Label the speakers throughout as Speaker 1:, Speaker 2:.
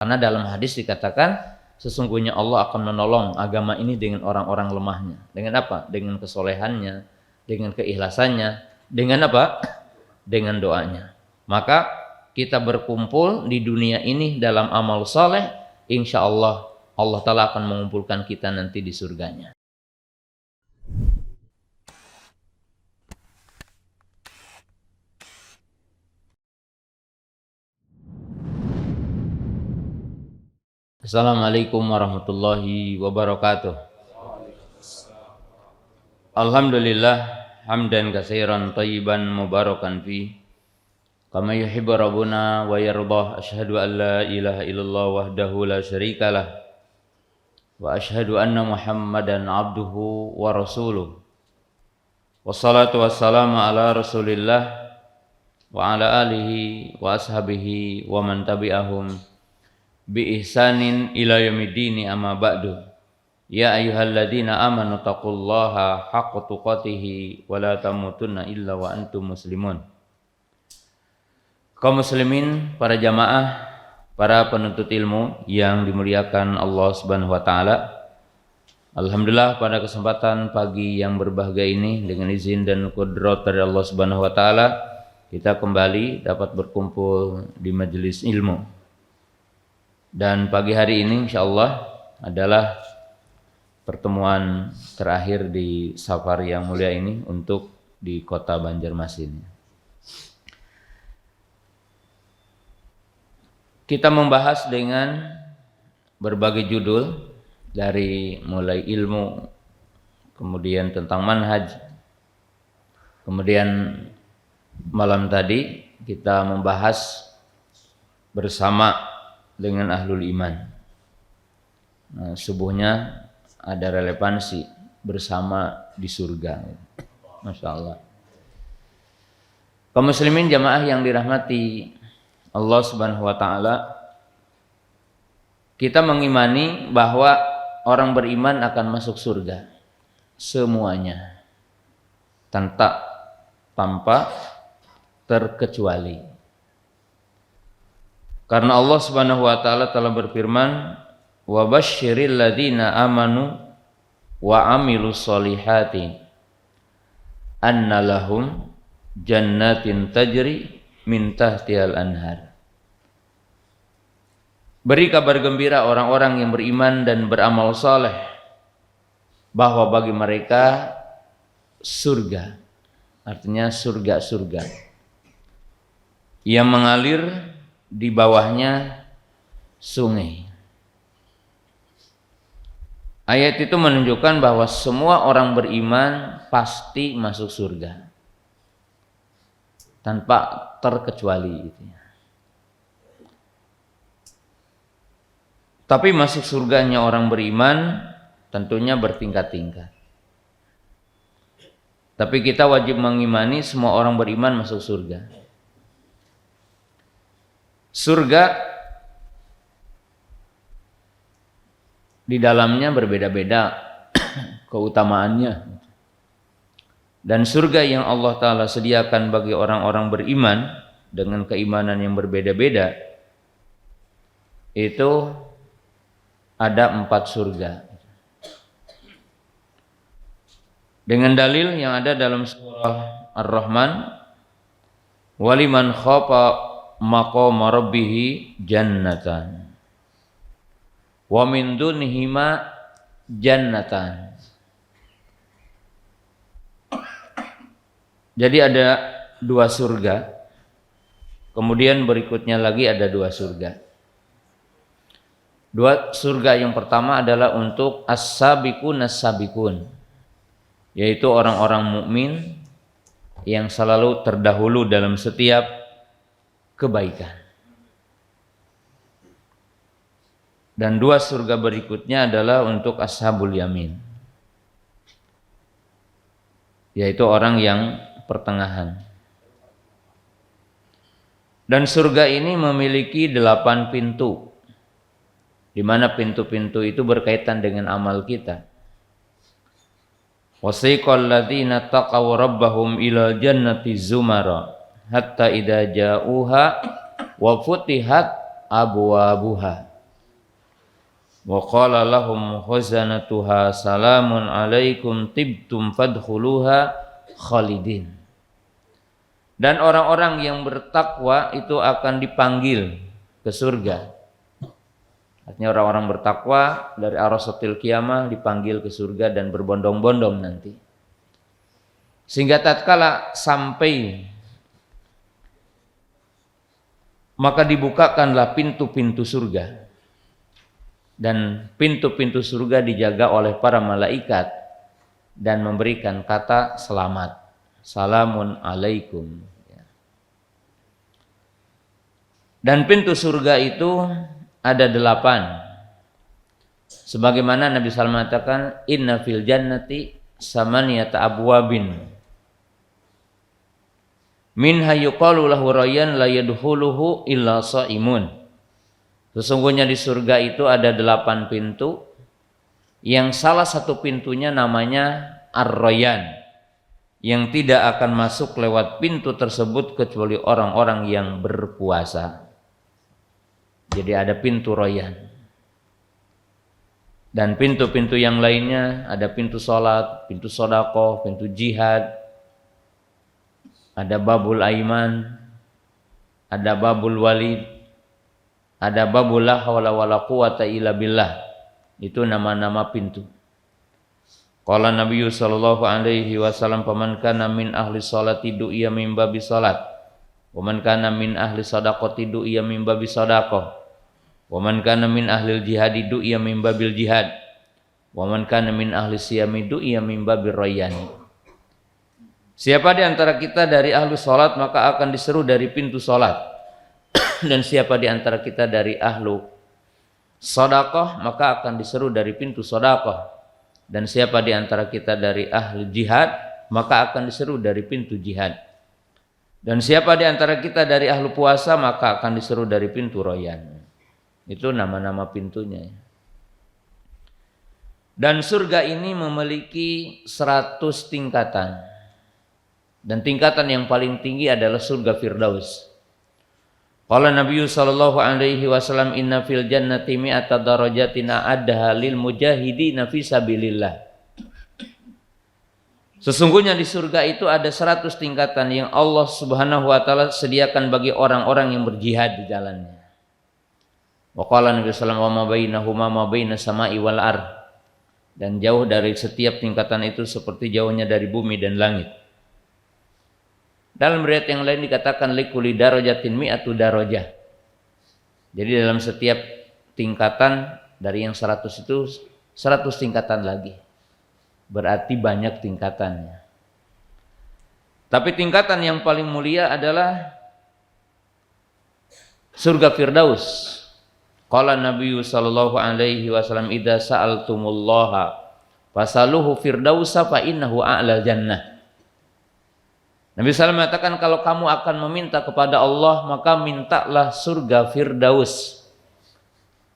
Speaker 1: Karena dalam hadis dikatakan sesungguhnya Allah akan menolong agama ini dengan orang-orang lemahnya. Dengan apa? Dengan kesolehannya, dengan keikhlasannya, dengan apa? Dengan doanya. Maka kita berkumpul di dunia ini dalam amal soleh, insya Allah Allah Ta'ala akan mengumpulkan kita nanti di surganya. Assalamualaikum warahmatullahi wabarakatuh. Alhamdulillah hamdan katsiran thayyiban mubarakan fi kama yuhibbu rabbuna wa yardah. Asyhadu an la ilaha illallah wahdahu la syarikalah wa asyhadu anna Muhammadan abduhu wa rasuluh. Wassalatu wassalamu ala Rasulillah wa ala alihi wa ashabihi wa man tabi'ahum bi ihsanin ila yaumiddin, amma ba'du. Ya ayyuhalladzina amanu taqullaha haqqa tuqatih wa la tamutunna illa wa antum muslimun. Kaum muslimin, para jamaah, para penuntut ilmu yang dimuliakan Allah Subhanahu wa taala. Alhamdulillah pada kesempatan pagi yang berbahagia ini dengan izin dan qudrat dari Allah Subhanahu wa taala kita kembali dapat berkumpul di majelis ilmu. Dan pagi hari ini insyaallah adalah pertemuan terakhir di safar yang mulia ini untuk di kota Banjarmasin. Kita membahas dengan berbagai judul, dari mulai ilmu, kemudian tentang manhaj, kemudian malam tadi kita membahas bersama dengan ahlul iman. Subuhnya ada relevansi bersama di surga. Masya Allah. Kaum muslimin jamaah yang dirahmati Allah Subhanahu wa taala, kita mengimani bahwa orang beriman akan masuk surga semuanya tanpa terkecuali. Karena Allah Subhanahu wa taala telah berfirman, "Wa basyiril ladzina amanu wa amilus solihati anna lahum jannatin tajri min tahtihal anhar." Beri kabar gembira orang-orang yang beriman dan beramal saleh bahwa bagi mereka surga, artinya surga-surga yang mengalir di bawahnya sungai. Ayat itu menunjukkan bahwa semua orang beriman pasti masuk surga tanpa terkecuali. Tapi masuk surganya orang beriman tentunya bertingkat-tingkat. Tapi kita wajib mengimani semua orang beriman masuk surga. Surga di dalamnya berbeda-beda keutamaannya. Dan surga yang Allah Ta'ala sediakan bagi orang-orang beriman dengan keimanan yang berbeda-beda, itu ada 4 surga. Dengan dalil yang ada dalam surah Ar-Rahman, waliman khafa maqama rabbih jannatan wa min dunihima jannatan. Jadi ada 2 surga, kemudian berikutnya lagi ada 2 surga. 2 surga yang pertama adalah untuk as-sabiqun as-sabiqun, yaitu orang-orang mukmin yang selalu terdahulu dalam setiap kebaikan. Dan 2 surga berikutnya adalah untuk ashabul yamin, yaitu orang yang pertengahan. Dan surga ini memiliki 8 pintu, di mana pintu-pintu itu berkaitan dengan amal kita. Wasiqal ladzina taqaw rabbahum ila jannati zumara hatta idza ja'uha wa futihat abwabuha wa qala lahum khazanatuha salamun alaikum tibtum fadkhuluha khalidin. Dan orang-orang yang bertakwa itu akan dipanggil ke surga. Artinya orang-orang bertakwa dari arasatil qiyamah dipanggil ke surga dan berbondong-bondong nanti. Sehingga tatkala sampai maka dibukakanlah pintu-pintu surga. Dan pintu-pintu surga dijaga oleh para malaikat dan memberikan kata selamat. Salamun alaikum. Dan pintu surga itu ada 8. Sebagaimana Nabi SAW mengatakan, inna fil jannati samaniyata abwabin. Minha yuqalu lahu rayyan la yadkhuluhu illa shaimun. Sesungguhnya di surga itu ada 8 pintu, yang salah satu pintunya namanya Ar-Rayyan, yang tidak akan masuk lewat pintu tersebut kecuali orang-orang yang berpuasa. Jadi ada pintu Rayyan. Dan pintu-pintu yang lainnya ada pintu sholat, pintu sedekah, pintu jihad, ada babul aiman, ada babul walid, ada babul la haula wala quwata illa billah. Itu nama-nama pintu. Qala Nabi sallallahu alaihi wasallam, "Faman kana min ahli sholati du'iya min babi salat, wa man kana min ahli shadaqati du'iya min babi shadaqah, wa man kana min ahli jihadi du'iya min babil jihad, wa man kana min ahli siyami du'iya min babir rayyan." Siapa di antara kita dari ahli salat maka akan diseru dari pintu salat. Dan siapa di antara kita dari ahlu sedekah maka akan diseru dari pintu sedekah. Dan siapa di antara kita dari ahli jihad maka akan diseru dari pintu jihad. Dan siapa di antara kita dari ahlu puasa maka akan diseru dari pintu Rayyan. Itu nama-nama pintunya. Dan surga ini memiliki 100 tingkatan. Dan tingkatan yang paling tinggi adalah surga Firdaus. Qala Nabi sallallahu alaihi wasallam, inna fil jannati mi'ata darajatin a'addaha lil mujahidina fi sabilillah. Sesungguhnya di surga itu ada 100 tingkatan yang Allah Subhanahu wa taala sediakan bagi orang-orang yang berjihad di jalannya. Wa qala Nabi sallallahu alaihi wasallam, wa ma bainahuma ma bainas sama'i wal ard. Dan jauh dari setiap tingkatan itu seperti jauhnya dari bumi dan langit. Dalam riwayat yang lain dikatakan likulli darajatin mi'atu darajah. Jadi dalam setiap tingkatan dari yang 100 itu 100 tingkatan lagi. Berarti banyak tingkatannya. Tapi tingkatan yang paling mulia adalah surga Firdaus. Qala Nabi sallallahu alaihi wasallam, idza sa'altumullaha fasaluhu firdausa fa innahu a'lal jannah. Nabi SAW mengatakan kalau kamu akan meminta kepada Allah maka mintalah surga Firdaus.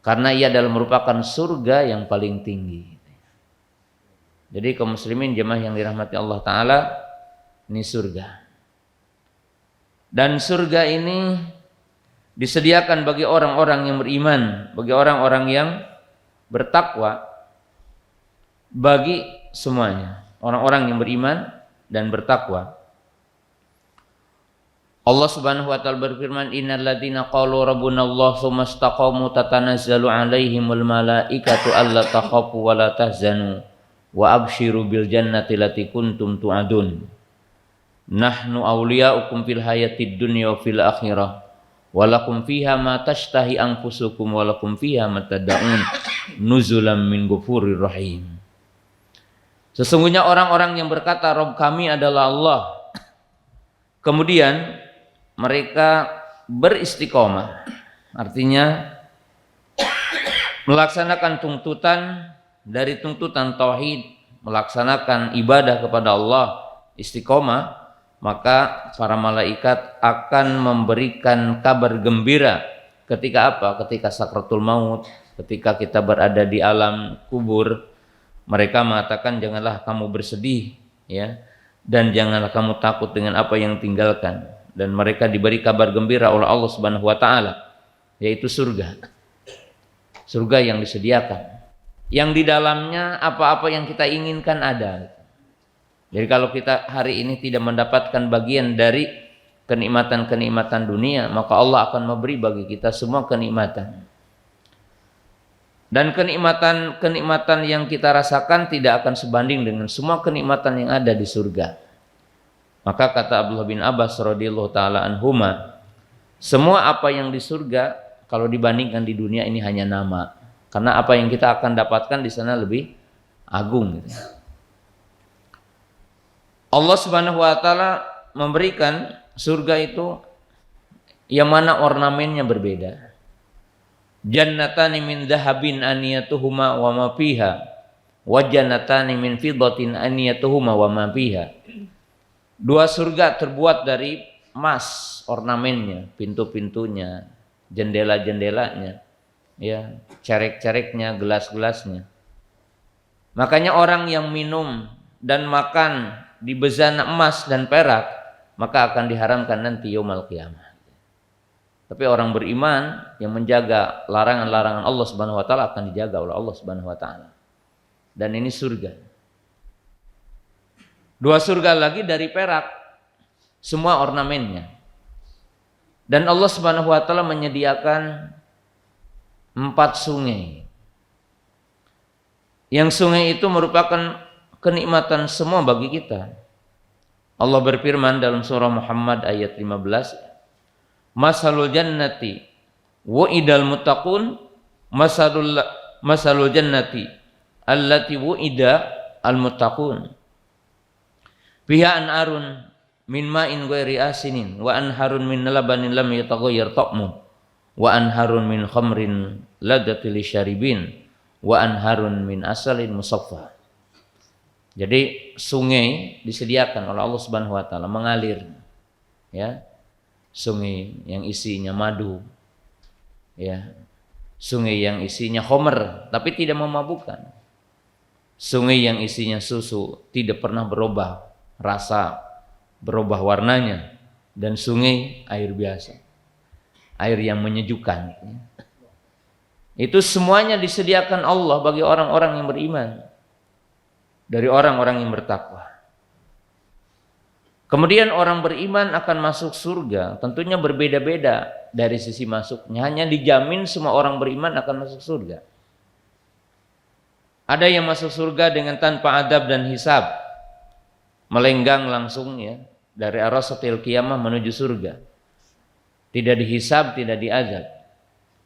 Speaker 1: Karena ia adalah merupakan surga yang paling tinggi. Jadi kaum muslimin jemaah yang dirahmati Allah Ta'ala, ini surga. Dan surga ini disediakan bagi orang-orang yang beriman, bagi orang-orang yang bertakwa, bagi semuanya. Orang-orang yang beriman dan bertakwa. Allah Subhanahu wa taala berfirman, innal ladzina qalu rabbuna Allah tsumma istaqamu tatanazzalu alaihimul malaikatu alla takhafu wa la tahzanu wa abshiru bil jannati allati kuntum tu'adun. Nahnu awliya'ukum fil hayatid dunya wa fil akhirah wa lakum fiha ma tashtahi anfusukum wa lakum fiha ma tad'un nuzulam min ghafurir rahim. Sesungguhnya orang-orang yang berkata Rabb kami adalah Allah, kemudian mereka beristiqomah, artinya melaksanakan tuntutan dari tuntutan tauhid, melaksanakan ibadah kepada Allah, istiqomah, maka para malaikat akan memberikan kabar gembira ketika apa? Ketika sakratul maut, ketika kita berada di alam kubur. Mereka mengatakan janganlah kamu bersedih, ya, dan janganlah kamu takut dengan apa yang tinggalkan. Dan mereka diberi kabar gembira oleh Allah Subhanahu wa taala, yaitu surga. Surga yang disediakan, yang di dalamnya apa-apa yang kita inginkan ada. Jadi kalau kita hari ini tidak mendapatkan bagian dari kenikmatan-kenikmatan dunia, maka Allah akan memberi bagi kita semua kenikmatan. Dan kenikmatan-kenikmatan yang kita rasakan tidak akan sebanding dengan semua kenikmatan yang ada di surga. Maka kata Abdullah bin Abbas radhiyallahu taala anhuma, semua apa yang di surga kalau dibandingkan di dunia ini hanya nama. Karena apa yang kita akan dapatkan di sana lebih agung gitu. Allah Subhanahu wa taala memberikan surga itu yang mana ornamennya berbeda. Jannatani min dhahabin aniyatuhuma wa ma fiha wa jannatani min fiddatin aniyatuhuma wa ma fiha. Dua surga terbuat dari emas ornamennya, pintu-pintunya, jendela-jendelanya, ya, cerek-cereknya, gelas-gelasnya. Makanya orang yang minum dan makan di bezana emas dan perak, maka akan diharamkan nanti yaumul qiyamah. Tapi orang beriman yang menjaga larangan-larangan Allah Subhanahu wa taala akan dijaga oleh Allah Subhanahu wa taala. Dan ini surga. Dua surga lagi dari perak, semua ornamennya. Dan Allah Subhanahu wa taala menyediakan 4 sungai. Yang sungai itu merupakan kenikmatan semua bagi kita. Allah berfirman dalam surah Muhammad ayat 15, Masalul jannati wa'idal muttaqun masalul jannati allati wa'ida al muttaqun fiha anharun min ma'in ghairi asinin wa anharun min labanin lam yataghayyar ta'mu wa anharun min khamrin ladatil syaribin wa anharun min asalin musaffa. Jadi sungai disediakan oleh Allah Subhanahu wa taala mengalir, ya. Sungai yang isinya madu, ya. Sungai yang isinya khamr tapi tidak memabukkan. Sungai yang isinya susu tidak pernah berubah rasa, berubah warnanya, dan sungai air biasa, air yang menyejukkan. Itu semuanya disediakan Allah bagi orang-orang yang beriman, dari orang-orang yang bertakwa. Kemudian orang beriman akan masuk surga, tentunya berbeda-beda dari sisi masuknya. Hanya dijamin semua orang beriman akan masuk surga. Ada yang masuk surga dengan tanpa adab dan hisab, melenggang langsung, ya, dari arasatil qiyamah menuju surga. Tidak dihisab, tidak diazab.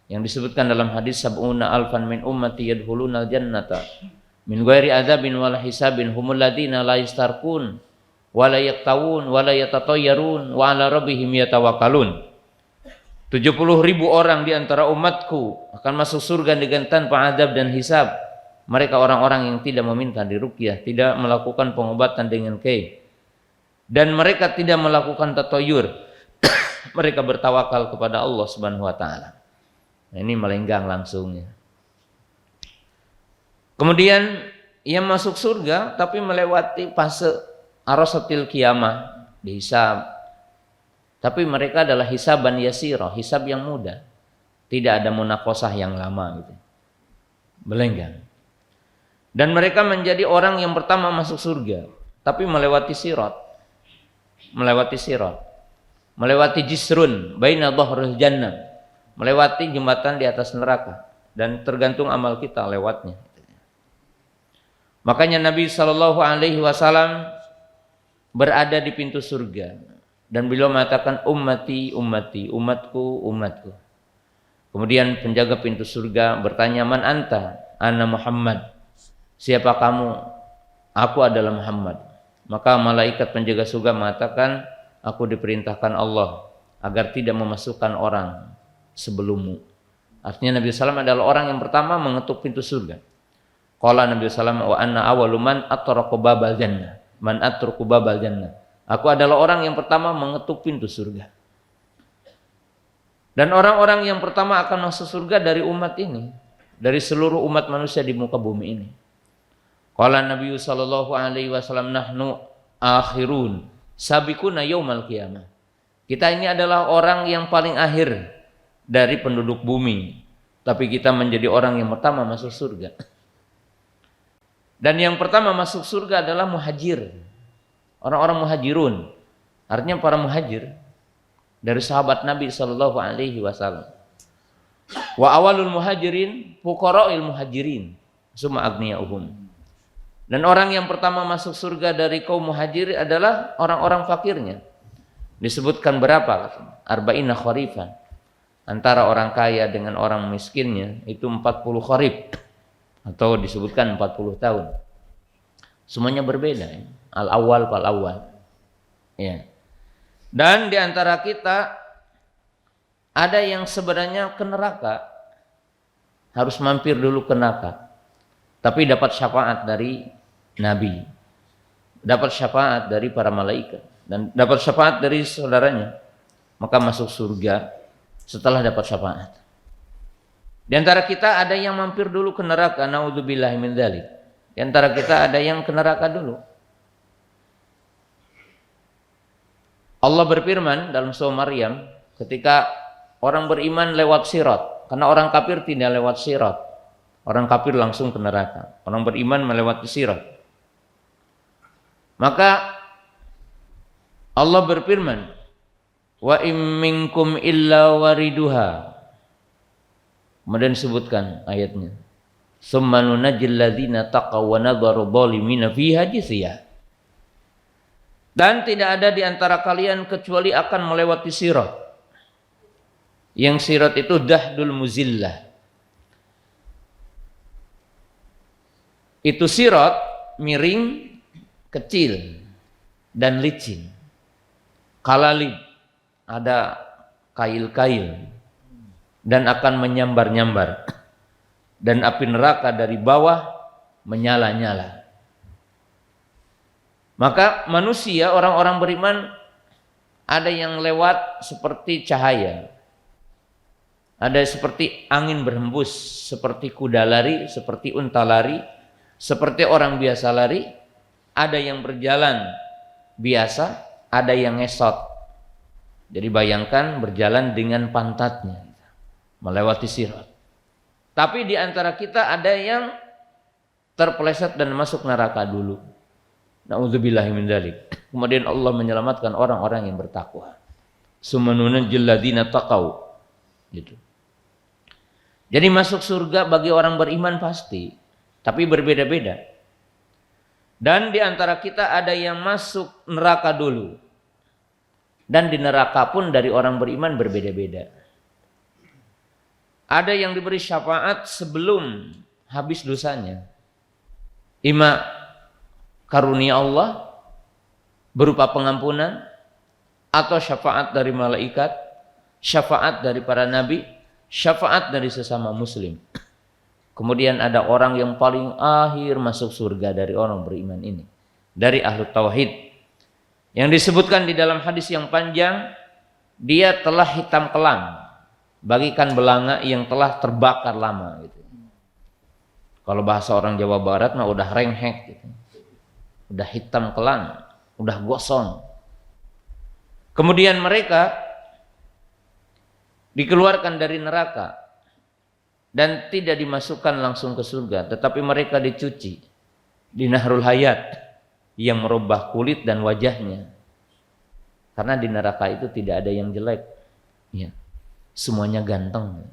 Speaker 1: Yang disebutkan dalam hadis sab'una alfan min ummati yadkhulunal jannata min ghairi adzabin wala hisabin humul ladina la yastarqun wala yaktawun wala yatatayyarun wa ala rabbihim yatawakkalun. 70.000 orang di antara umatku akan masuk surga dengan tanpa adab dan hisab. Mereka orang-orang yang tidak meminta diruqyah, tidak melakukan pengobatan dengan kai, dan mereka tidak melakukan tatayyur. Mereka bertawakal kepada Allah Subhanahu wa taala. Nah, ini melenggang langsungnya. Kemudian ia masuk surga tapi melewati fase arasatil qiyamah, dihisab. Tapi mereka adalah hisaban yasira, hisab yang mudah. Tidak ada munaqashah yang lama gitu. Melenggang. Dan mereka menjadi orang yang pertama masuk surga, tapi melewati sirat. Melewati jisrun baina dhahril jannah. Melewati jembatan di atas neraka, dan tergantung amal kita lewatnya. Makanya Nabi sallallahu alaihi wasallam berada di pintu surga dan beliau mengatakan ummati ummati, umatku umatku. Kemudian penjaga pintu surga bertanya, man anta? Ana Muhammad. Siapa kamu? Aku adalah Muhammad. Maka malaikat penjaga surga mengatakan, aku diperintahkan Allah agar tidak memasukkan orang sebelummu. Artinya Nabi SAW adalah orang yang pertama mengetuk pintu surga. Qala Nabi SAW wa anna awwalu man atraqa babal jannah. Man atraqa babal jannah. Aku adalah orang yang pertama mengetuk pintu surga. Dan orang-orang yang pertama akan masuk surga dari umat ini, dari seluruh umat manusia di muka bumi ini. Qala Nabi sallallahu alaihi wasallam nahnu akhirun sabiquna yaumal qiyamah. Kita ini adalah orang yang paling akhir dari penduduk bumi, tapi kita menjadi orang yang pertama masuk surga. Dan yang pertama masuk surga adalah muhajir, orang-orang muhajirun, artinya para muhajir dari sahabat Nabi Shallallahu Alaihi Wasallam. Wa awalul muhajirin fuqara'il muhajirin summa aghniyahum. Dan orang yang pertama masuk surga dari kaum muhajir adalah orang-orang fakirnya. Disebutkan berapa? Arba'ina kharifan. Antara orang kaya dengan orang miskinnya itu 40 kharif, atau disebutkan 40 tahun. Semuanya berbeda, ya. Al-awwal fal-awwal. Ya. Dan di antara kita ada yang sebenarnya ke neraka, harus mampir dulu ke neraka, tapi dapat syafaat dari Nabi, dapat syafaat dari para malaikat, dan dapat syafaat dari saudaranya, maka masuk surga setelah dapat syafaat. Di antara kita ada yang mampir dulu ke neraka, naudzubillahi min dzalik. Di antara kita ada yang ke neraka dulu. Allah berfirman dalam surah Maryam ketika orang beriman lewat sirat, karena orang kafir tidak lewat sirat. Orang kafir langsung ke neraka. Orang beriman melewati sirat. Maka Allah berfirman, wa im minkum illa wariduha. Kemudian disebutkan ayatnya, summa nunajjil ladzina taqaw wa nadharu dhalimina fiha jisya. Dan tidak ada di antara kalian kecuali akan melewati sirat. Yang sirat itu dahdul muzillah. Itu sirat miring, kecil dan licin. Kalalib, ada kail-kail dan akan menyambar-nyambar. Dan api neraka dari bawah menyala-nyala. Maka manusia, orang-orang beriman, ada yang lewat seperti cahaya, ada seperti angin berhembus, seperti kuda lari, seperti unta lari, seperti orang biasa lari. Ada yang berjalan biasa, ada yang ngesot. Jadi bayangkan berjalan dengan pantatnya melewati sirat. Tapi di antara kita ada yang terpeleset dan masuk neraka dulu. Na'udzubillahi min dzalik. Kemudian Allah menyelamatkan orang-orang yang bertakwa. Sumanunajjil ladzina taqaw. Gitu. Jadi masuk surga bagi orang beriman pasti, tapi berbeda-beda. Dan di antara kita ada yang masuk neraka dulu. Dan di neraka pun dari orang beriman berbeda-beda. Ada yang diberi syafaat sebelum habis dosanya. Ima karunia Allah berupa pengampunan, atau syafaat dari malaikat, syafaat dari para nabi, syafaat dari sesama muslim. Kemudian ada orang yang paling akhir masuk surga dari orang beriman ini, dari ahlu tauhid, yang disebutkan di dalam hadis yang panjang, dia telah hitam kelam bagikan belanga yang telah terbakar lama gitu. Kalau bahasa orang Jawa Barat mah udah renghek gitu. Udah hitam kelam, udah gosong. Kemudian mereka dikeluarkan dari neraka dan tidak dimasukkan langsung ke surga, tetapi mereka dicuci di Nahrul Hayat yang merubah kulit dan wajahnya. Karena di neraka itu tidak ada yang jelek. Ya. Semuanya ganteng,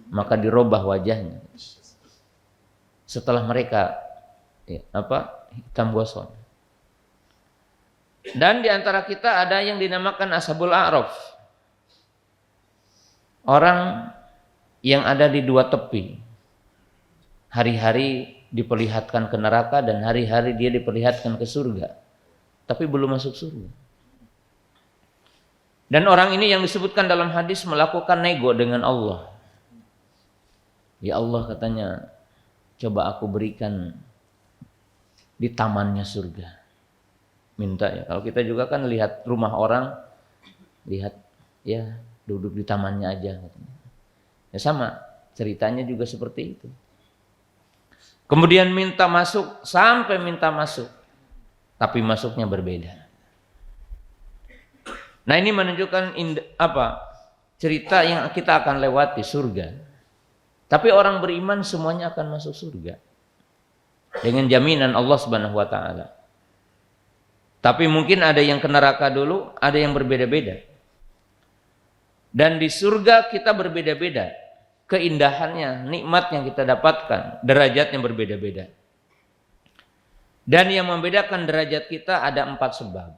Speaker 1: maka dirubah wajahnya. Setelah mereka hitam gosong. Dan di antara kita ada yang dinamakan Ashabul A'raf, orang yang ada di dua tepi. Hari-hari diperlihatkan ke neraka dan hari-hari dia diperlihatkan ke surga, tapi belum masuk surga. Dan orang ini yang disebutkan dalam hadis melakukan nego dengan Allah. Ya Allah, katanya, coba aku berikan di tamannya surga. Minta ya. Kalau kita juga kan lihat rumah orang, lihat ya duduk di tamannya aja. Ya sama, ceritanya juga seperti itu. Kemudian minta masuk, sampai minta masuk, tapi masuknya berbeda. Nah ini menunjukkan cerita yang kita akan lewati surga. Tapi orang beriman semuanya akan masuk surga dengan jaminan Allah Subhanahu wa taala. Tapi mungkin ada yang ke neraka dulu, ada yang berbeda-beda. Dan di surga kita berbeda-beda. Keindahannya, nikmat yang kita dapatkan, derajatnya berbeda-beda. Dan yang membedakan derajat kita ada 4 sebab.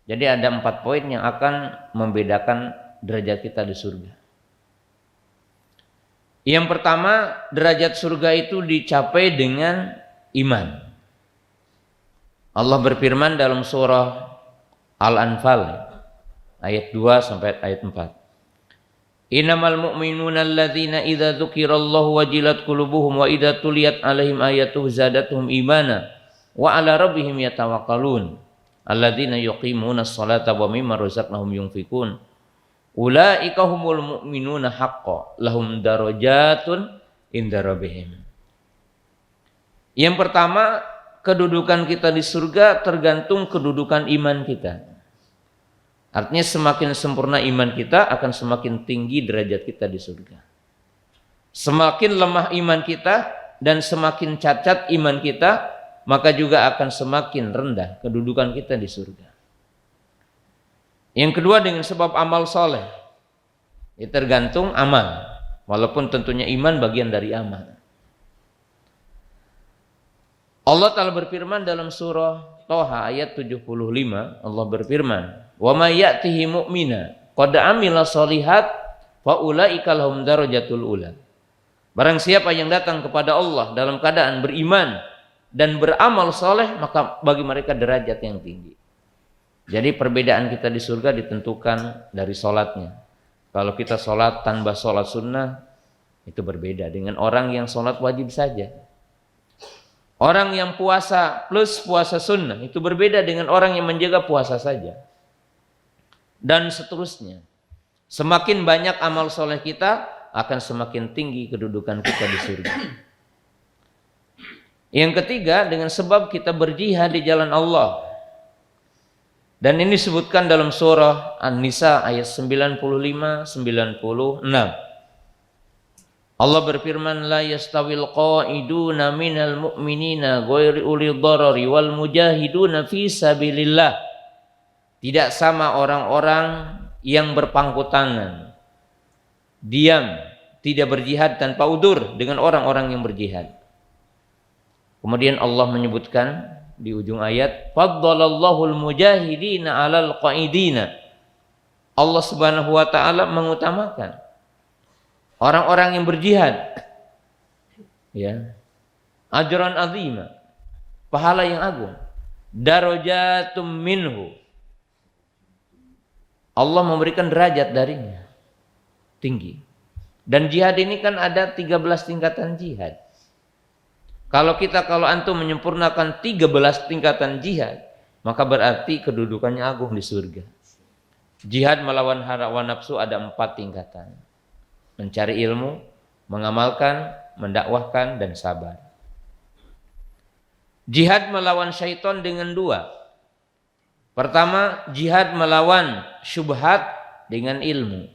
Speaker 1: Jadi ada 4 poin yang akan membedakan derajat kita di surga. Yang pertama, derajat surga itu dicapai dengan iman. Allah berfirman dalam surah Al-Anfal ayat 2 sampai ayat 4. Innamal mu'minuna alladzina idza dzukirallahu wajilat qulubuhum wa idza tuliyat 'alaihim ayatuhu zadatuhum imana wa 'ala rabbihim yatawakkalun alladzina yuqimunas salata wa mimma razaqnahum yunfikun. Ulaika humul mu'minuna haqqan lahum darajatun inda rabbihim. Yang pertama, kedudukan kita di surga tergantung kedudukan iman kita. Artinya semakin sempurna iman kita akan semakin tinggi derajat kita di surga. Semakin lemah iman kita dan semakin cacat iman kita, maka juga akan semakin rendah kedudukan kita di surga. Yang kedua dengan sebab amal soleh. Ya tergantung amal. Walaupun tentunya iman bagian dari amal. Allah Ta'ala berfirman dalam surah Toha ayat 75. Allah berfirman, wa may ya'tihi mu'mina qad amila sholihat fa ulaika lahum darajatul ula. Barang siapa yang datang kepada Allah dalam keadaan beriman dan beramal soleh, maka bagi mereka derajat yang tinggi. Jadi perbedaan kita di surga ditentukan dari sholatnya. Kalau kita sholat tanpa sholat sunnah, itu berbeda dengan orang yang sholat wajib saja. Orang yang puasa plus puasa sunnah, itu berbeda dengan orang yang menjaga puasa saja. Dan seterusnya. Semakin banyak amal soleh kita, akan semakin tinggi kedudukan kita di surga. Yang ketiga, dengan sebab kita berjihad di jalan Allah. Dan ini disebutkan dalam surah An-Nisa ayat 95-96. Allah berfirman, la yastawil qa'iduna minal mu'minina ghairi ulil darari wal mujahiduna fi sabilillah. Tidak sama orang-orang yang berpangku tangan, diam, tidak berjihad tanpa udzur dengan orang-orang yang berjihad. Kemudian Allah menyebutkan di ujung ayat, faddalallahu al-mujahidina 'alal qa'idina. Allah Subhanahu wa taala mengutamakan orang-orang yang berjihad. Ya. Ajran azima. Pahala yang agung. Darajatum minhu. Allah memberikan derajat darinya. Tinggi. Dan jihad ini kan ada 13 tingkatan jihad. Kalau antum menyempurnakan 13 tingkatan jihad, maka berarti kedudukannya agung di surga. Jihad melawan hawa nafsu ada 4 tingkatan. Mencari ilmu, mengamalkan, mendakwahkan, dan sabar. Jihad melawan syaitan dengan 2. Pertama, jihad melawan syubhat dengan ilmu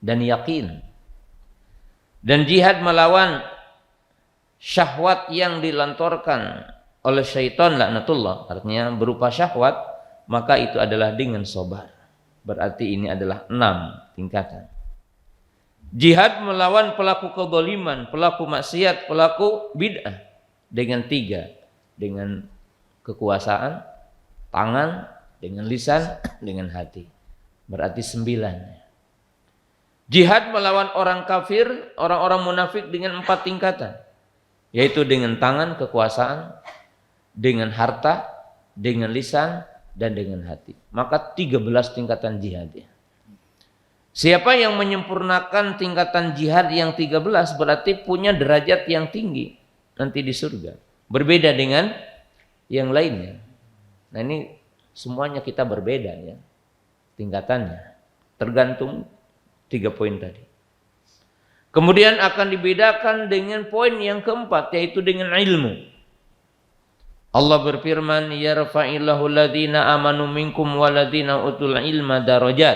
Speaker 1: dan yakin. Dan jihad melawan syahwat yang dilantorkan oleh syaitan laknatullah, artinya berupa syahwat, maka itu adalah dengan sabar. Berarti ini adalah 6 tingkatan. Jihad melawan pelaku kezaliman, pelaku maksiat, pelaku bid'ah dengan 3, dengan kekuasaan, tangan, dengan lisan, dengan hati. Berarti 9. Jihad melawan orang kafir, orang-orang munafik dengan 4 tingkatan. Yaitu dengan tangan, kekuasaan, dengan harta, dengan lisan, dan dengan hati. Maka 13 tingkatan jihad. Siapa yang menyempurnakan tingkatan jihad yang 13 berarti punya derajat yang tinggi nanti di surga. Berbeda dengan yang lainnya. Nah ini semuanya kita berbeda ya tingkatannya. Tergantung 3 poin tadi. Kemudian akan dibedakan dengan poin yang keempat, yaitu dengan ilmu. Allah berfirman, yarfa'illahu alladhina amanu minkum waladhina utul ilma darajat.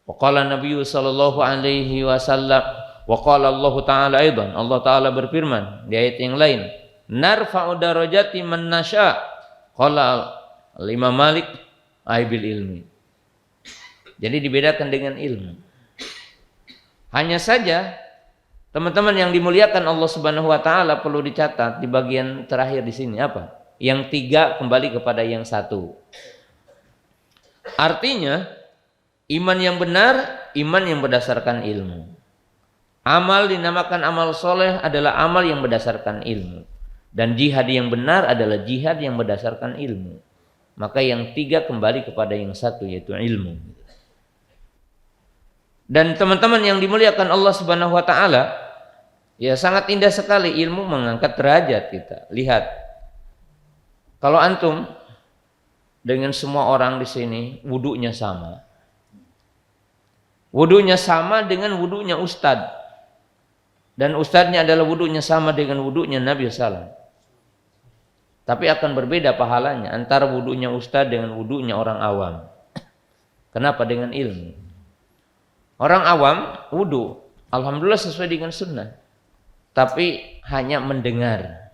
Speaker 1: Wa qala Nabi sallallahu alaihi wasallam, Wa qala Allah Ta'ala aidan, Allah Ta'ala berfirman di ayat yang lain, narfa'u darajati man nasya. Qala Imam Malik ay bil ilmi. Jadi dibedakan dengan ilmu. Hanya saja teman-teman yang dimuliakan Allah Subhanahu wa taala, perlu dicatat di bagian terakhir di sini apa? Yang 3 kembali kepada yang 1. Artinya iman yang benar, iman yang berdasarkan ilmu. Amal dinamakan amal soleh adalah amal yang berdasarkan ilmu. Dan jihad yang benar adalah jihad yang berdasarkan ilmu. Maka yang 3 kembali kepada yang 1, yaitu ilmu. Dan teman-teman yang dimuliakan Allah Subhanahu wa taala, ya sangat indah sekali ilmu mengangkat derajat kita. Lihat, kalau antum dengan semua orang di sini wudunya sama. Wudunya sama dengan wudunya ustadz. Dan ustadznya adalah wudunya sama dengan wudunya Nabi SAW. Tapi akan berbeda pahalanya antara wudunya ustadz dengan wudunya orang awam. Kenapa? Dengan ilmu. Orang awam wudu, alhamdulillah sesuai dengan sunnah. Tapi hanya mendengar.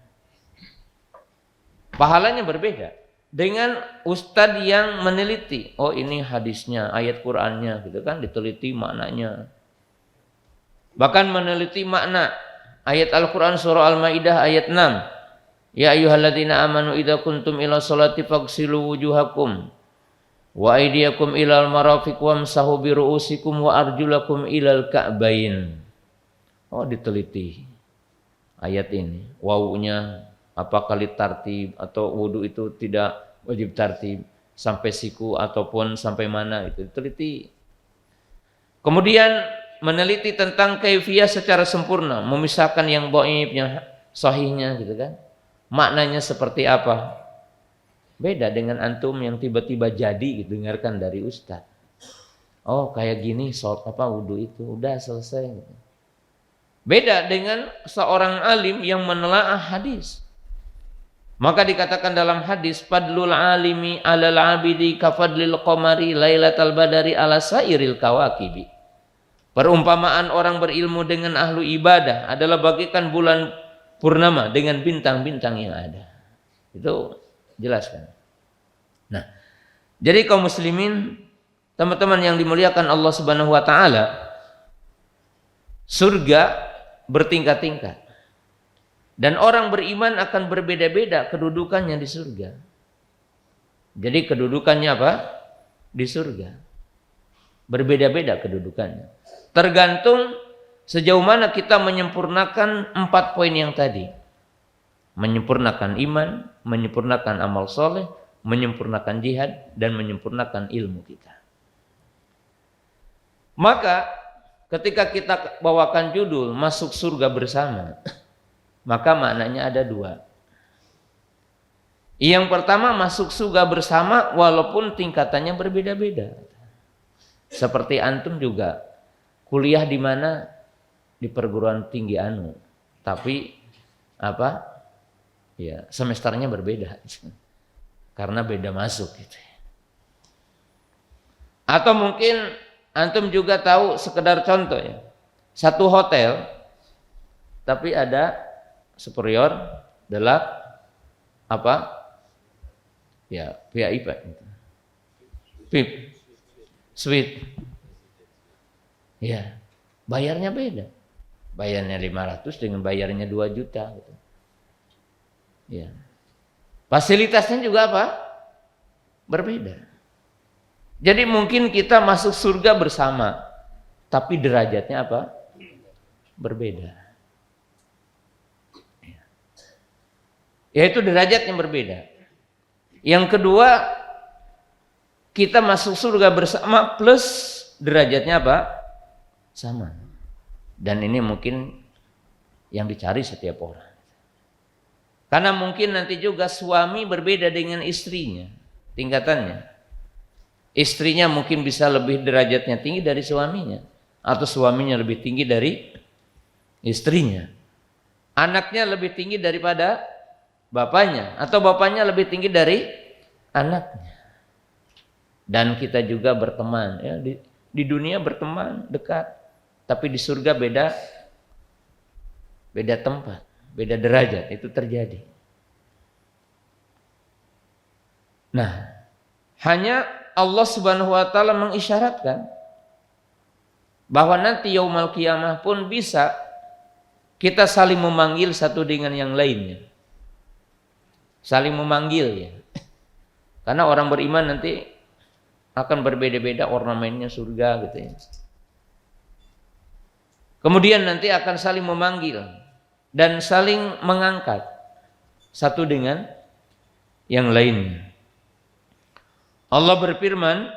Speaker 1: Pahalanya berbeda. Dengan ustadz yang meneliti. Oh ini hadisnya, ayat Qur'annya gitu kan, diteliti maknanya. Bahkan meneliti makna ayat Al-Quran surah Al-Ma'idah ayat 6. Ya ayyuhalladzina amanu idza kuntum ila sholati faghsilu wujuhakum wa aydiyakum ilal marafiq wamsahu bi ru'usikum wa arjulakum ilal ka'bain. Oh diteliti ayat ini. Wawunya apakah litartib atau wudu itu tidak wajib tartib sampai siku ataupun sampai mana, itu diteliti. Kemudian meneliti tentang kaifiyah secara sempurna, memisahkan yang dhaif, yang sahihnya gitu kan. Maknanya seperti apa? Beda dengan antum yang tiba-tiba jadi gitu, dengarkan dari ustaz. Oh, kayak gini wudu itu udah selesai. Beda dengan seorang alim yang menelaah hadis. Maka dikatakan dalam hadis, fadlul alimi 'alal 'abidi kafadlil qamari lailatal badari 'ala sairil kawakibi. Perumpamaan orang berilmu dengan ahlu ibadah adalah bagaikan bulan purnama dengan bintang-bintang yang ada. Itu jelaskan. Nah, jadi kaum muslimin, teman-teman yang dimuliakan Allah Subhanahu wa taala, surga bertingkat-tingkat. Dan orang beriman akan berbeda-beda kedudukannya di surga. Jadi kedudukannya apa? Di surga. Berbeda-beda kedudukannya. Tergantung sejauh mana kita menyempurnakan 4 poin yang tadi. Menyempurnakan iman, menyempurnakan amal soleh, menyempurnakan jihad, dan menyempurnakan ilmu kita. Maka ketika kita bawakan judul masuk surga bersama, maka maknanya ada 2. Yang pertama, masuk surga bersama walaupun tingkatannya berbeda-beda. Seperti antum juga kuliah di mana? Di perguruan tinggi anu. Tapi apa? Ya, semesternya berbeda. Karena beda masuk gitu. Atau mungkin antum juga tahu, sekedar contoh ya. Satu hotel tapi ada superior, delap, apa? Ya, VIP. VIP. Suite. Ya, bayarnya beda. Bayarnya 500 dengan bayarnya 2 juta gitu. Ya. Fasilitasnya juga apa? Berbeda. Jadi mungkin kita masuk surga bersama, tapi derajatnya apa? Berbeda. Yaitu derajat yang berbeda. Yang kedua, kita masuk surga bersama plus derajatnya apa? Sama. Dan ini mungkin yang dicari setiap orang. Karena mungkin nanti juga suami berbeda dengan istrinya, tingkatannya. Istrinya mungkin bisa lebih derajatnya tinggi dari suaminya, atau suaminya lebih tinggi dari istrinya. Anaknya lebih tinggi daripada bapaknya, atau bapaknya lebih tinggi dari anaknya. Dan kita juga berteman ya, di dunia berteman dekat, tapi di surga beda beda tempat, beda derajat, itu terjadi. Nah, hanya Allah Subhanahu wa taala mengisyaratkan bahwa nanti yaumul qiyamah pun bisa kita saling memanggil satu dengan yang lainnya. Saling memanggil ya. Karena orang beriman nanti akan berbeda-beda ornamennya surga gitu ya. Kemudian nanti akan saling memanggil dan saling mengangkat satu dengan yang lainnya. Allah berfirman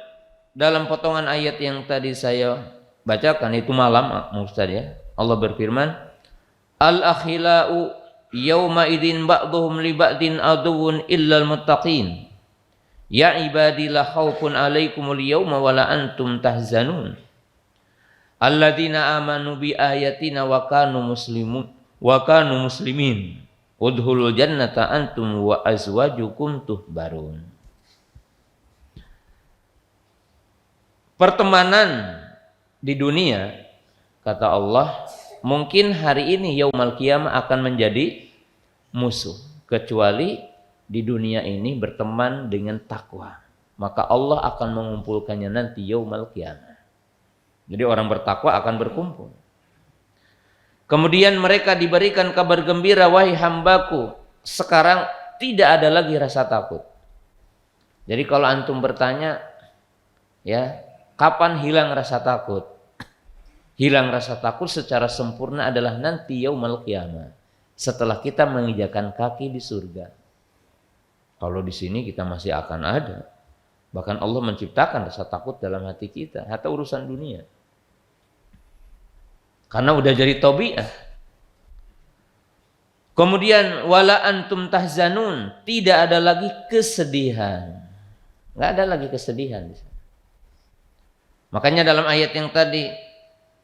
Speaker 1: dalam potongan ayat yang tadi saya bacakan, itu malam Ustaz ya. Allah berfirman, Al-akhila'u yawma idzin ba'dhum li ba'din aduwwun illal muttaqin. Ya ibadi la khaufun 'alaikumul yawma wa la antum tahzanun. Alladzina amanu bi ayatina wa kanu muslimin. Udkhulul jannata antum wa azwajukum tuhbarun. Pertemanan di dunia, kata Allah, mungkin hari ini yaumul qiyamah akan menjadi musuh, kecuali di dunia ini berteman dengan takwa. Maka Allah akan mengumpulkannya nanti yaumul qiyamah. Jadi orang bertakwa akan berkumpul. Kemudian mereka diberikan kabar gembira, wahai hambaku, sekarang tidak ada lagi rasa takut. Jadi kalau antum bertanya, ya, kapan hilang rasa takut? Hilang rasa takut secara sempurna adalah nanti yaumul qiyamah, setelah kita menginjakan kaki di surga. Kalau di sini kita masih akan ada. Bahkan Allah menciptakan rasa takut dalam hati kita, hatta urusan dunia. Karena udah jadi tabiat. Kemudian wala antum tahzanun, tidak ada lagi kesedihan. Enggak ada lagi kesedihan. Makanya dalam ayat yang tadi,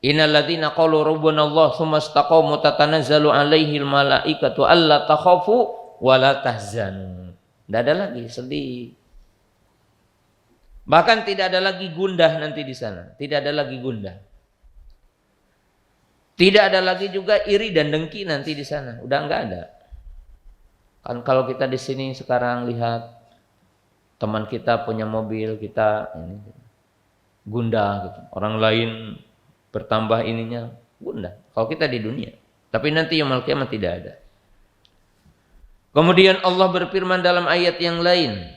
Speaker 1: innal ladzina qalu rabbuna Allah tsumma istaqamu tatanazzalu alaihil malaikatu alla takhafu wa la tahzanu. Enggak ada lagi sedih. Bahkan tidak ada lagi gundah nanti di sana, tidak ada lagi gundah. Tidak ada lagi juga iri dan dengki nanti di sana, udah enggak ada. Kan kalau kita di sini sekarang lihat teman kita punya mobil, kita ini gundah gitu. Orang lain bertambah ininya, gundah. Kalau kita di dunia, tapi nanti yaumul qiyamah tidak ada. Kemudian Allah berfirman dalam ayat yang lain,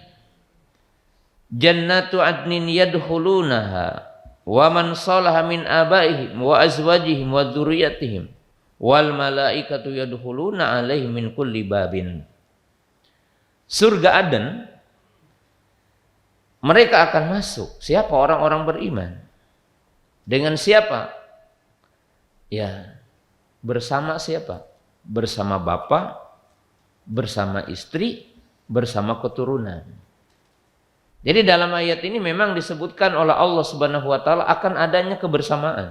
Speaker 1: Jannatu adnin yadkhulunaha wa man salaha min abaihim wa azwajihim wa dzurriyyatihim wal malaikatu yadkhuluna alaihim min kulli babin. Surga Aden mereka akan masuk. Siapa? Orang-orang beriman. Dengan siapa? Ya, bersama siapa? Bersama bapak, bersama istri, bersama keturunan. Jadi dalam ayat ini memang disebutkan oleh Allah Subhanahu wa taala akan adanya kebersamaan.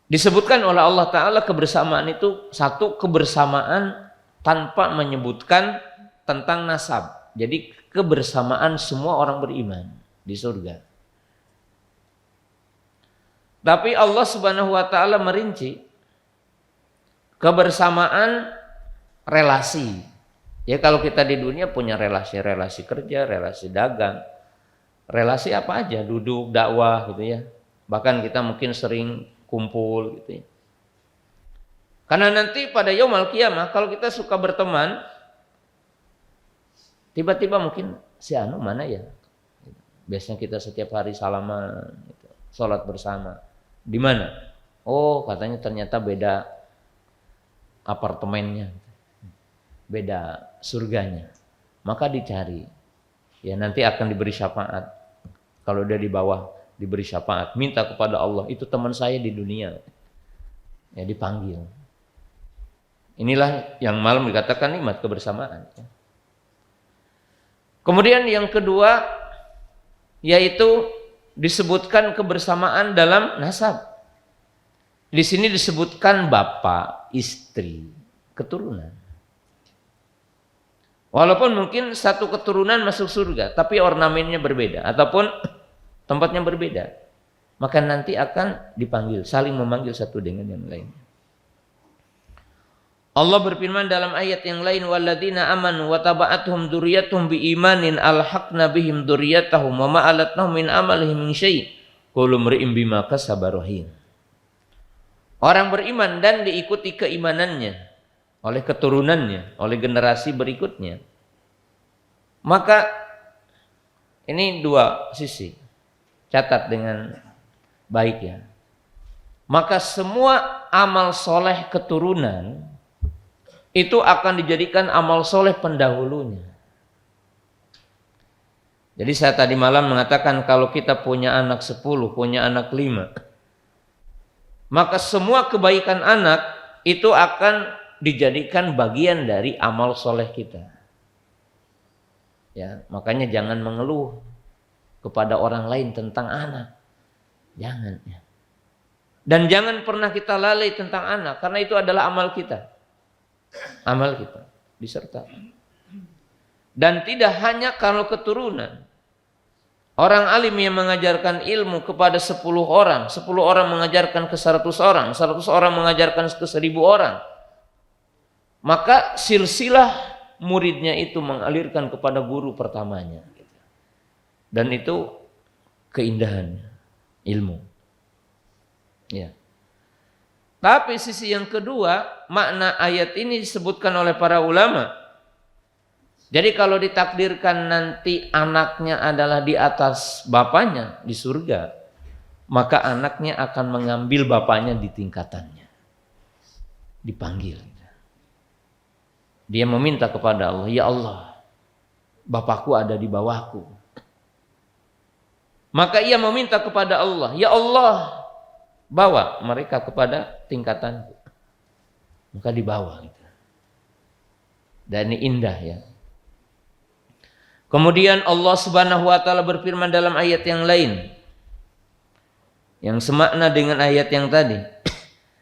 Speaker 1: Disebutkan oleh Allah taala kebersamaan itu satu kebersamaan tanpa menyebutkan tentang nasab. Jadi kebersamaan semua orang beriman di surga. Tapi Allah Subhanahu wa taala merinci kebersamaan relasi. Ya kalau kita di dunia punya relasi kerja, relasi dagang, relasi apa aja, duduk, dakwah gitu ya. Bahkan kita mungkin sering kumpul gitu ya. Karena nanti pada yaumul qiyamah kalau kita suka berteman, tiba-tiba mungkin si anu mana ya? Biasanya kita setiap hari salaman, gitu, sholat bersama. Di mana? Oh katanya ternyata beda apartemennya, beda surganya. Maka dicari. Ya nanti akan diberi syafaat. Kalau dia di bawah diberi syafaat, minta kepada Allah, itu teman saya di dunia. Ya dipanggil. Inilah yang malam dikatakan nikmat kebersamaan. Kemudian yang kedua yaitu disebutkan kebersamaan dalam nasab. Di sini disebutkan bapak, istri, keturunan. Walaupun mungkin satu keturunan masuk surga, tapi ornamennya berbeda ataupun tempatnya berbeda. maka nanti akan dipanggil, saling memanggil satu dengan yang lain. Allah berfirman dalam ayat yang lain, walladzina amanu wa taba'atuhum dzurriyyatuhum biimanin alhaqna bihim dzurriyyatahum wa ma alatnahum min amalihim min syai' kullu imri'in bima kasaba rahin. Orang beriman dan diikuti keimanannya oleh keturunannya, oleh generasi berikutnya. Maka ini dua sisi. Catat dengan baik ya. Maka semua amal soleh keturunan itu akan dijadikan amal soleh pendahulunya. Jadi saya tadi malam mengatakan kalau kita punya anak 10, punya anak 5, maka semua kebaikan anak itu akan dijadikan bagian dari amal soleh kita. Ya, makanya jangan mengeluh kepada orang lain tentang anak. Jangan ya. Dan jangan pernah kita lalai tentang anak, karena itu adalah amal kita. Amal kita disertakan. Dan tidak hanya kalau keturunan. Orang alim yang mengajarkan ilmu kepada 10 orang, 10 orang mengajarkan ke 100 orang, 100 orang mengajarkan ke 1000 orang. Maka silsilah muridnya itu mengalirkan kepada guru pertamanya. Dan itu keindahan ilmu. Ya. Tapi sisi yang kedua, makna ayat ini disebutkan oleh para ulama. Jadi kalau ditakdirkan nanti anaknya adalah di atas bapaknya di surga, maka anaknya akan mengambil bapaknya di tingkatannya. Dipanggil. Dia meminta kepada Allah, ya Allah, bapakku ada di bawahku. Maka ia meminta kepada Allah, ya Allah, bawa mereka kepada tingkatanku. Maka dibawa. Dan ini indah ya. Kemudian Allah Subhanahu wa taala berfirman dalam ayat yang lain yang semakna dengan ayat yang tadi.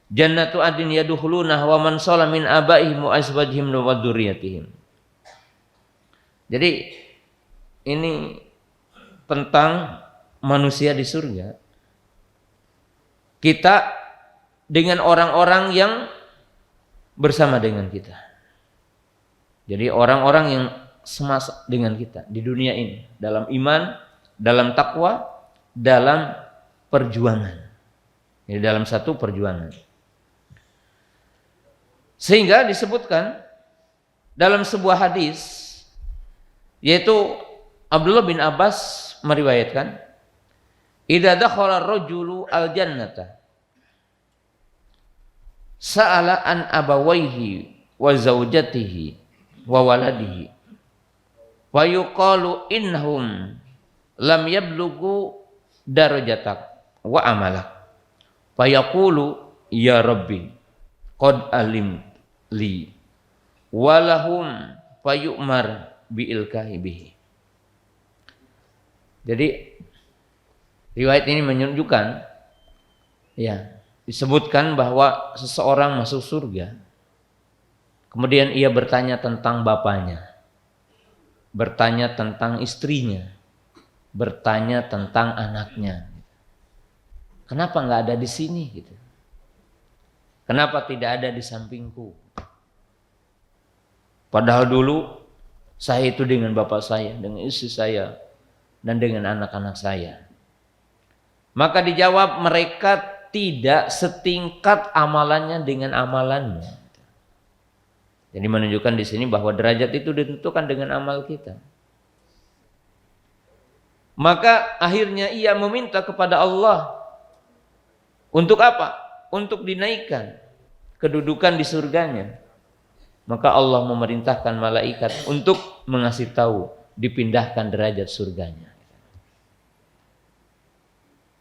Speaker 1: Jannatu adin yadkhulunah wa man shala min abaihim wa azwajihim wa dzurriyyatihim. Jadi ini tentang manusia di surga. Kita dengan orang-orang yang bersama dengan kita. Jadi orang-orang yang semasa dengan kita di dunia ini, dalam iman, dalam takwa, dalam perjuangan. Jadi dalam satu perjuangan. Sehingga disebutkan dalam sebuah hadis, yaitu Abdullah bin Abbas meriwayatkan, idza dakhala ar-rajulu al-jannata sa'ala an abawayhi wa zaujatihi wa waladihi wa yuqalu innahum lam yablughu darajatak wa amalak fa yaqulu ya rabbi qad alim li wa lahum fayu'mar bi ilkahi bihi. Jadi riwayat ini menunjukkan ya, disebutkan bahwa seseorang masuk surga. Kemudian ia bertanya tentang bapaknya, bertanya tentang istrinya, bertanya tentang anaknya. Kenapa nggak ada di sini gitu? Kenapa tidak ada di sampingku? Padahal dulu saya itu dengan bapak saya, dengan istri saya, dan dengan anak-anak saya. Maka dijawab mereka tidak setingkat amalannya dengan amalannya. Jadi menunjukkan di sini bahwa derajat itu ditentukan dengan amal kita. Maka akhirnya ia meminta kepada Allah untuk apa? Untuk dinaikkan kedudukan di surganya. Maka Allah memerintahkan malaikat untuk mengasih tahu dipindahkan derajat surganya.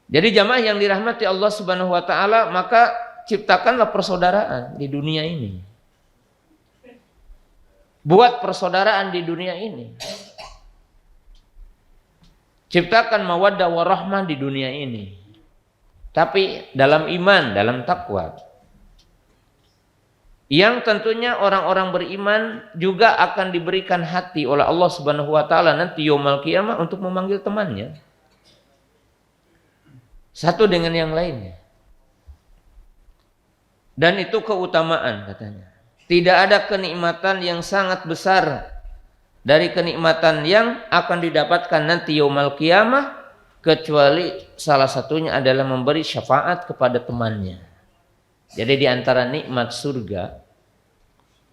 Speaker 1: Jadi jamaah yang dirahmati Allah Subhanahu wa taala, maka ciptakanlah persaudaraan di dunia ini. Buat persaudaraan di dunia ini. Ciptakan mawaddah warahmah di dunia ini. Tapi dalam iman, dalam takwa. Yang tentunya orang-orang beriman juga akan diberikan hati oleh Allah Subhanahu wa taala nanti yaumul qiyamah untuk memanggil temannya. satu dengan yang lainnya. Dan itu keutamaan katanya. Tidak ada kenikmatan yang sangat besar dari kenikmatan yang akan didapatkan nanti yaumul qiyamah kecuali salah satunya adalah memberi syafaat kepada temannya. Jadi di antara nikmat surga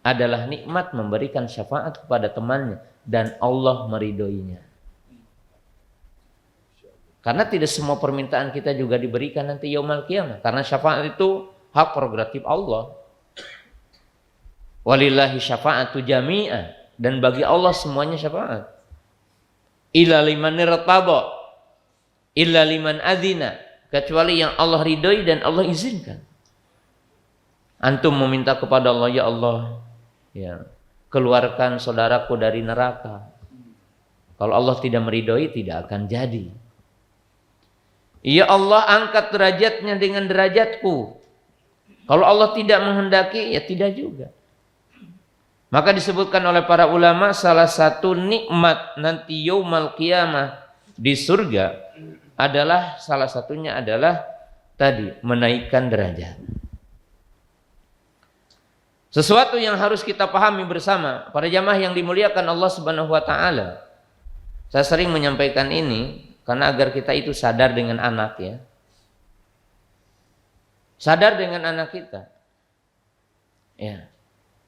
Speaker 1: adalah nikmat memberikan syafaat kepada temannya dan Allah meridhoinya. Karena tidak semua permintaan kita juga diberikan nanti yaumul qiyamah, karena syafaat itu hak prerogatif Allah. Walillahi syafa'atu jami'ah, dan bagi Allah semuanya syafaat. Illa liman irtada, illa liman adzina, kecuali yang Allah ridhoi dan Allah izinkan. Antum meminta kepada Allah, ya Allah, ya, keluarkan saudaraku dari neraka. Kalau Allah tidak meridhoi, tidak akan jadi. Ya Allah, angkat derajatnya dengan derajatku. Kalau Allah tidak menghendaki, ya tidak juga. Maka disebutkan oleh para ulama, salah satu nikmat nanti yaumul qiyamah di surga adalah, salah satunya adalah tadi, menaikkan derajat. Sesuatu yang harus kita pahami bersama para jamaah yang dimuliakan Allah Subhanahu wa taala. Saya sering menyampaikan ini karena agar kita itu sadar dengan anak, ya. Sadar dengan anak kita. Ya.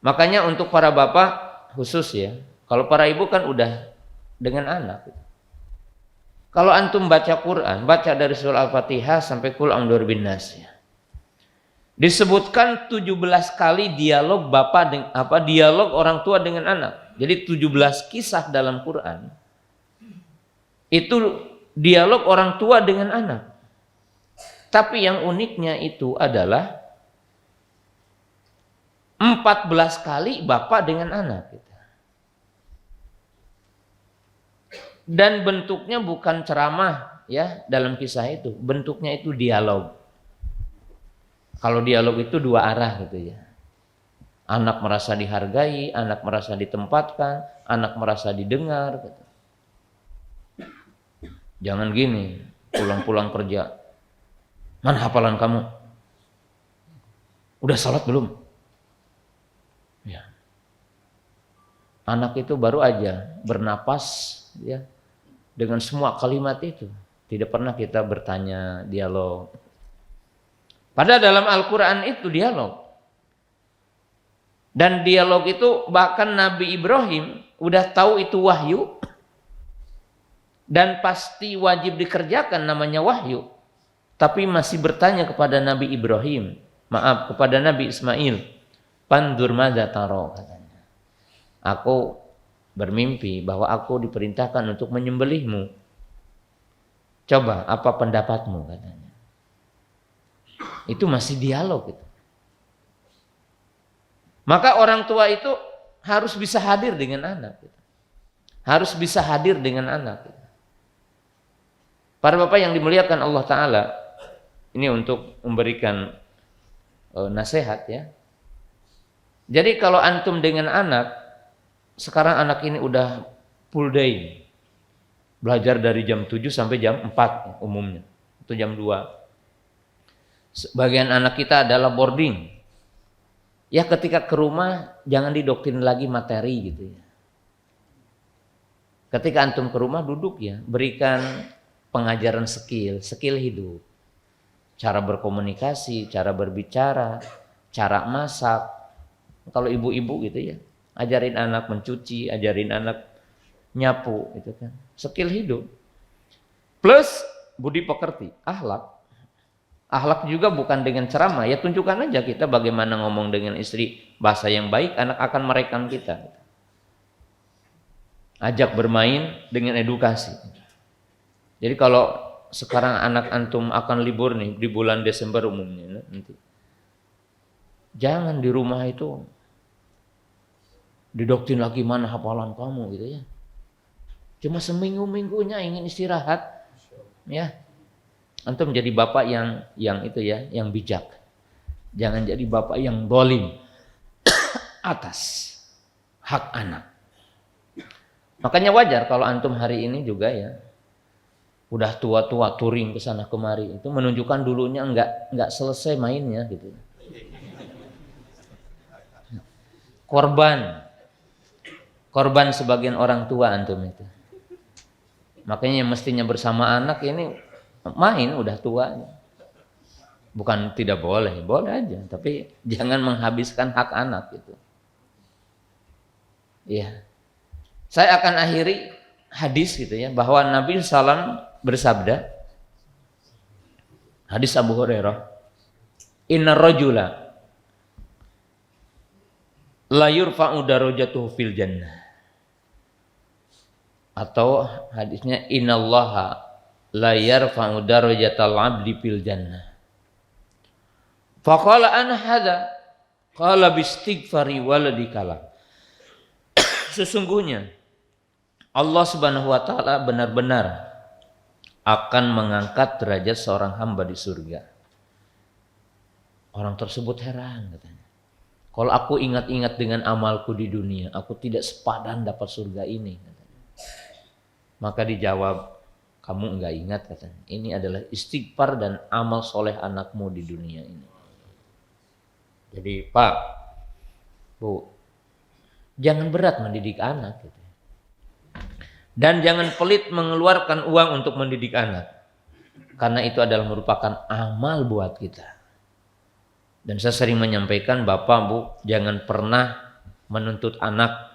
Speaker 1: Makanya untuk para bapak khusus, ya. Kalau para ibu kan udah dengan anak. Kalau antum baca Quran, baca dari surah Al-Fatihah sampai Qul a'udzu binnas, ya. Disebutkan 17 kali dialog bapak dengan dialog orang tua dengan anak. Jadi 17 kisah dalam Quran itu dialog orang tua dengan anak. Tapi yang uniknya itu adalah 14 kali bapak dengan anak. Dan bentuknya bukan ceramah, ya, dalam kisah itu. Bentuknya itu dialog. Kalau dialog itu dua arah gitu, ya. Anak merasa dihargai, anak merasa ditempatkan, anak merasa didengar gitu. Jangan gini, pulang-pulang kerja, mana hafalan kamu? Udah salat belum? Ya. Anak itu baru aja bernapas, ya, dengan semua kalimat itu. Tidak pernah kita bertanya, dialog. Padahal dalam Al-Quran itu dialog. Dan dialog itu bahkan Nabi Ibrahim udah tahu itu wahyu. Dan pasti wajib dikerjakan, namanya wahyu. Tapi masih bertanya kepada Nabi Ibrahim. Maaf, kepada Nabi Ismail. Pandur madza taro, katanya. Aku bermimpi bahwa aku diperintahkan untuk menyembelihmu. Coba, apa pendapatmu, katanya. Itu masih dialog gitu. Maka orang tua itu harus bisa hadir dengan anak gitu. Harus bisa hadir dengan anak gitu. Para bapak yang dimuliakan Allah Ta'ala, ini untuk memberikan nasihat, ya. Jadi kalau antum dengan anak, sekarang anak ini udah full day, belajar dari jam 7 sampai jam 4 umumnya, atau jam 2. Sebagian anak kita adalah boarding. Ya, ketika ke rumah jangan didoktrin lagi materi gitu, ya. Ketika antum ke rumah duduk, ya, berikan pengajaran skill hidup. Cara berkomunikasi, cara berbicara, cara masak. Kalau ibu-ibu gitu, ya, ajarin anak mencuci, ajarin anak nyapu gitu kan. Skill hidup. Plus budi pekerti, akhlak. Akhlak juga bukan dengan ceramah, ya, tunjukkan aja kita bagaimana ngomong dengan istri, bahasa yang baik, anak akan merekam kita. Ajak bermain dengan edukasi. Jadi kalau sekarang anak antum akan libur nih di bulan Desember umumnya nanti, jangan di rumah itu didoktrin lagi mana hafalan kamu gitu, ya. Cuma seminggu-minggunya ingin istirahat, ya. Antum jadi bapak yang itu, ya, yang bijak. Jangan jadi bapak yang dolim atas hak anak. Makanya wajar kalau antum hari ini juga, ya, udah tua-tua touring ke sana kemari, itu menunjukkan dulunya enggak selesai mainnya gitu. Korban sebagian orang tua antum itu. Makanya mestinya bersama anak ini main udah tua. Bukan tidak boleh, boleh aja, tapi jangan menghabiskan hak anak gitu. Iya. Saya akan akhiri hadis gitu ya, bahwa Nabi SAW bersabda, hadis Abu Hurairah, inna rajula la yurfa'u darajatuhu fil jannah. Atau hadisnya innallaha la yarfa'u darajatal 'abdi fil jannah. Faqala ana hadza qala bistighfari waladikala. Sesungguhnya Allah Subhanahu wa taala benar-benar akan mengangkat derajat seorang hamba di surga. Orang tersebut heran katanya. Kalau aku ingat-ingat dengan amalku di dunia, aku tidak sepadan dapat surga ini katanya. Maka dijawab, kamu enggak ingat katanya. Ini adalah istighfar dan amal soleh anakmu di dunia ini. Jadi Pak, Bu, jangan berat mendidik anak gitu. Dan jangan pelit mengeluarkan uang untuk mendidik anak. Karena itu adalah merupakan amal buat kita. Dan saya sering menyampaikan, Bapak, Bu, jangan pernah menuntut anak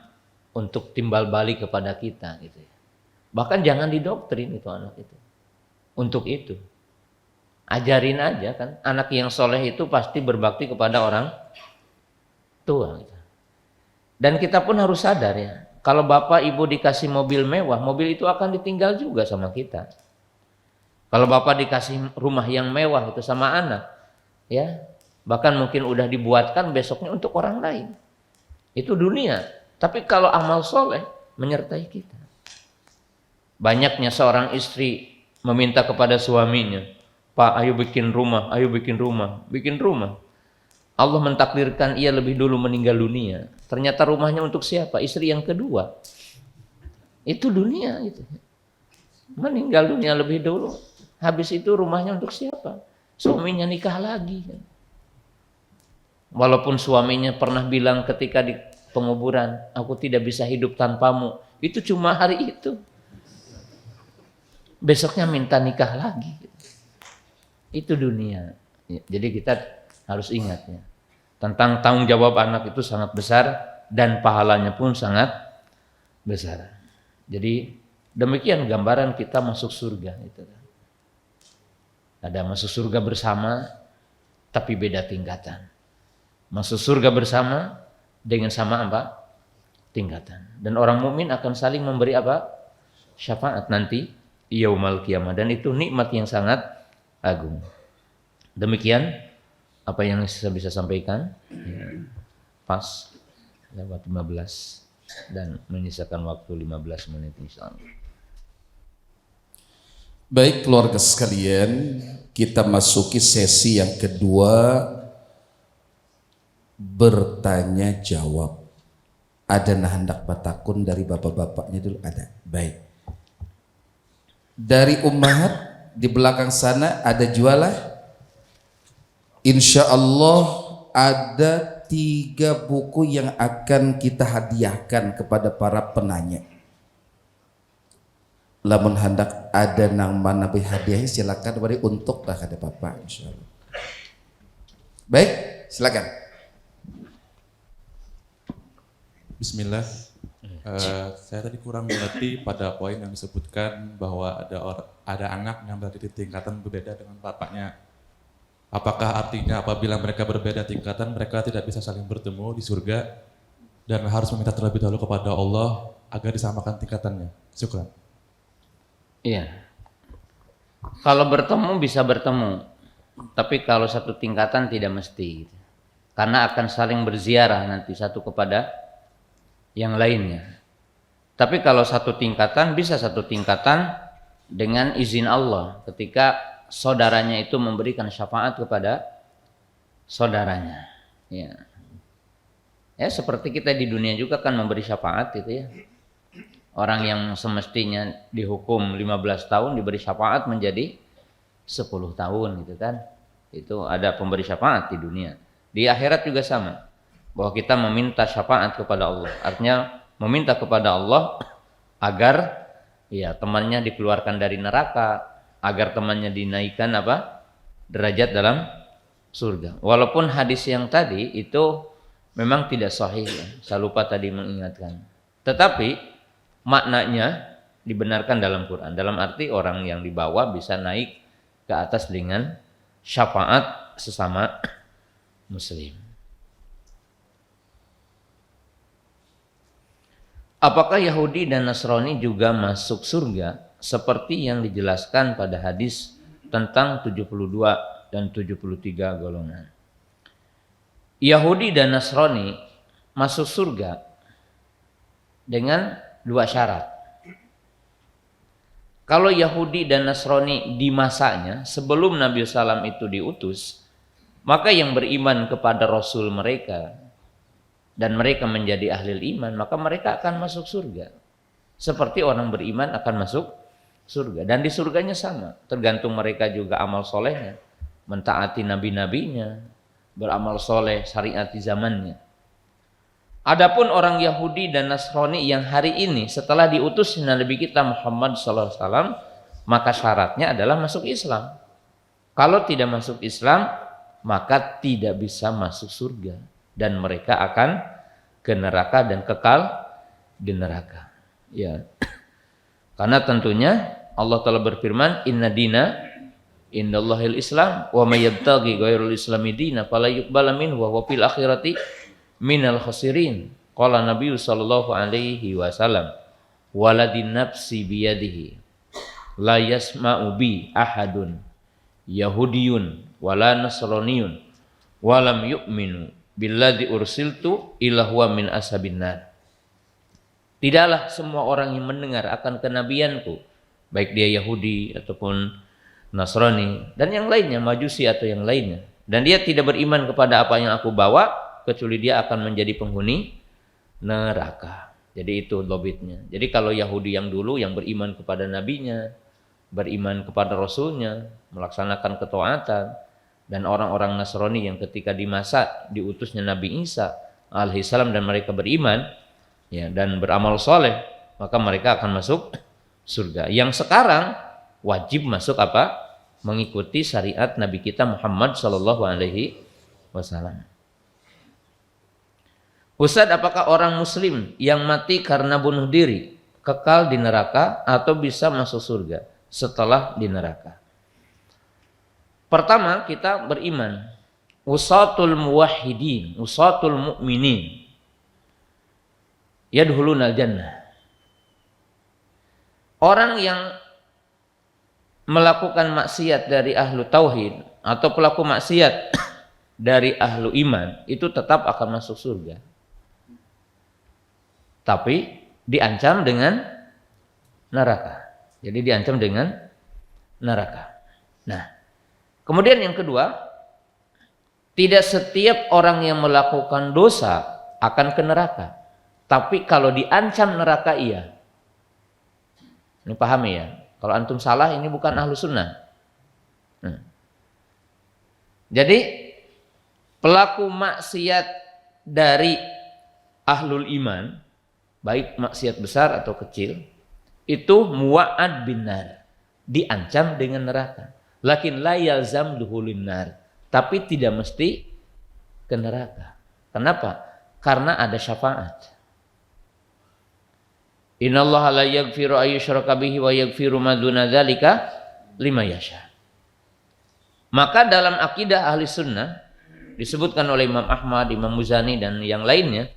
Speaker 1: untuk timbal balik kepada kita gitu ya. Bahkan jangan didoktrin itu anak itu. Untuk itu. Ajarin aja kan, anak yang soleh itu pasti berbakti kepada orang tua. Dan kita pun harus sadar ya, kalau bapak ibu dikasih mobil mewah, mobil itu akan ditinggal juga sama kita. Kalau bapak dikasih rumah yang mewah itu sama anak, ya bahkan mungkin udah dibuatkan besoknya untuk orang lain. Itu dunia. Tapi kalau amal soleh menyertai kita. Banyaknya seorang istri meminta kepada suaminya, Pak, ayo bikin rumah, ayo bikin rumah, bikin rumah. Allah mentakdirkan ia lebih dulu meninggal dunia. Ternyata rumahnya untuk siapa? Istri yang kedua. Itu dunia itu. Meninggal dunia lebih dulu. Habis itu rumahnya untuk siapa? Suaminya nikah lagi. Walaupun suaminya pernah bilang ketika di penguburan, aku tidak bisa hidup tanpamu. Itu cuma hari itu. Besoknya minta nikah lagi. Itu dunia. Jadi kita harus ingat ya. Tentang tanggung jawab anak itu sangat besar dan pahalanya pun sangat besar. Jadi demikian gambaran kita masuk surga itu. Ada masuk surga bersama tapi beda tingkatan. Masuk surga bersama dengan sama apa? Tingkatan. Dan orang mukmin akan saling memberi apa? Syafaat nanti yaumal qiyamah, dan itu nikmat yang sangat agung. Demikian apa yang saya bisa sampaikan. Pas lewat 15 dan menyisakan waktu 15 menit insyaallah.
Speaker 2: Baik keluarga sekalian, kita masuki sesi yang kedua, bertanya jawab. Ada hendak batakun dari bapak-bapaknya dulu? Ada. Baik. Dari ummahat di belakang sana ada jualah. Insya Allah ada 3 buku yang akan kita hadiahkan kepada para penanya. Lamun hendak ada nang mana hadiahnya silakan beri untuk dah ada bapak insyaallah. Baik, silakan.
Speaker 3: Bismillah. Saya tadi kurang mengerti pada poin yang disebutkan bahwa ada anak yang berada di tingkatan berbeda dengan bapaknya. Apakah artinya apabila mereka berbeda tingkatan, mereka tidak bisa saling bertemu di surga dan harus meminta terlebih dahulu kepada Allah agar disamakan tingkatannya? Syukran.
Speaker 1: Iya. Kalau bertemu bisa bertemu, tapi kalau satu tingkatan tidak mesti. Karena akan saling berziarah nanti satu kepada yang lainnya. Tapi kalau satu tingkatan bisa satu tingkatan dengan izin Allah ketika saudaranya itu memberikan syafaat kepada saudaranya. Ya. Ya seperti kita di dunia juga kan memberi syafaat gitu ya. Orang yang semestinya dihukum 15 tahun diberi syafaat menjadi 10 tahun gitu kan. Itu ada pemberi syafaat di dunia. Di akhirat juga sama. Bahwa kita meminta syafaat kepada Allah. Artinya meminta kepada Allah agar ya temannya dikeluarkan dari neraka, agar temannya dinaikkan derajat dalam surga. Walaupun hadis yang tadi itu memang tidak sahih ya. Saya lupa tadi mengingatkan. Tetapi maknanya dibenarkan dalam Quran. Dalam arti orang yang dibawa bisa naik ke atas dengan syafaat sesama muslim. Apakah Yahudi dan Nasrani juga masuk surga seperti yang dijelaskan pada hadis tentang 72 dan 73 golongan? Yahudi dan Nasrani masuk surga dengan 2 syarat. Kalau Yahudi dan Nasrani di masanya sebelum Nabi SAW itu diutus, maka yang beriman kepada Rasul mereka dan mereka menjadi ahli iman, maka mereka akan masuk surga. Seperti orang beriman akan masuk surga. Dan di surganya sama, tergantung mereka juga amal solehnya, mentaati nabi-nabinya, beramal soleh syariat di zamannya. Adapun orang Yahudi dan Nasrani yang hari ini setelah diutusnya Nabi kita Muhammad SAW, maka syaratnya adalah masuk Islam. Kalau tidak masuk Islam, maka tidak bisa masuk surga dan mereka akan ke neraka dan kekal di neraka. Ya, karena tentunya Allah telah berfirman, Inna dina indallahil Islam wa may yabtaghi ghairul islami dina fala yuqbala minhu wa huwa fil akhirati minal khasirin. Qala Nabi sallallahu alaihi wasallam, waladin nafsi biyadihi la yasma'u bi ahadun yahudiyun wala nasraniyun walam yu'minu billadzi ursiltu illa huwa min ashabin nar. Tidaklah semua orang yang mendengar akan kenabianku, baik dia Yahudi ataupun Nasrani dan yang lainnya, Majusi atau yang lainnya, dan dia tidak beriman kepada apa yang aku bawa, kecuali dia akan menjadi penghuni neraka. Jadi itu lobitnya. Jadi kalau Yahudi yang dulu yang beriman kepada nabinya, beriman kepada rasulnya, melaksanakan ketaatan, dan orang-orang Nasrani yang ketika di masa diutusnya Nabi Isa alaihissalam dan mereka beriman ya dan beramal soleh, maka mereka akan masuk surga. Yang sekarang wajib masuk mengikuti syariat Nabi kita Muhammad sallallahu alaihi wasallam. Ustaz, apakah orang muslim yang mati karena bunuh diri kekal di neraka atau bisa masuk surga setelah di neraka? Pertama, kita beriman usatul muwahhidin, usatul mu'minin yadkhulunal jannah. Orang yang melakukan maksiat dari ahlu tauhid atau pelaku maksiat dari ahlu iman itu tetap akan masuk surga. Tapi diancam dengan neraka. Jadi diancam dengan neraka. Nah, kemudian yang kedua, tidak setiap orang yang melakukan dosa akan ke neraka. Tapi kalau diancam neraka iya. Ini pahami ya. Kalau antum salah ini bukan ahlu sunnah. Jadi pelaku maksiat dari ahlul iman, baik maksiat besar atau kecil, itu muwa'ad binar, diancam dengan neraka. Lakin la yalzam duhulin nar, tapi tidak mesti ke neraka. Kenapa? Karena ada syafaat. Innallaha la yaghfiru ayyushraka bihi wa yaghfiru ma duna dzalika liman yasha. Maka dalam akidah ahli sunnah disebutkan oleh Imam Ahmad, Imam Muzani dan yang lainnya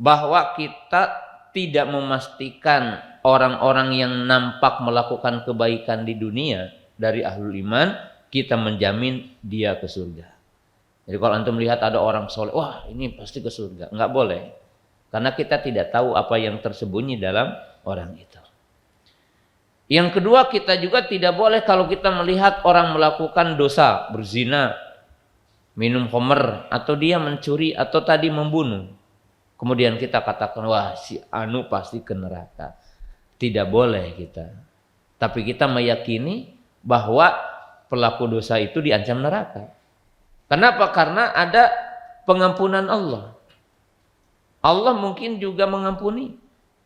Speaker 1: bahwa kita tidak memastikan orang-orang yang nampak melakukan kebaikan di dunia dari ahlul iman, kita menjamin dia ke surga. Jadi kalau antum melihat ada orang soleh, wah ini pasti ke surga, nggak boleh. Karena kita tidak tahu apa yang tersembunyi dalam orang itu. Yang kedua, kita juga tidak boleh kalau kita melihat orang melakukan dosa, berzina, minum khamr, atau dia mencuri, atau tadi membunuh. Kemudian kita katakan, wah si Anu pasti ke neraka. tidak boleh kita. Tapi kita meyakini bahwa pelaku dosa itu diancam neraka. Kenapa? Karena ada pengampunan Allah. Allah mungkin juga mengampuni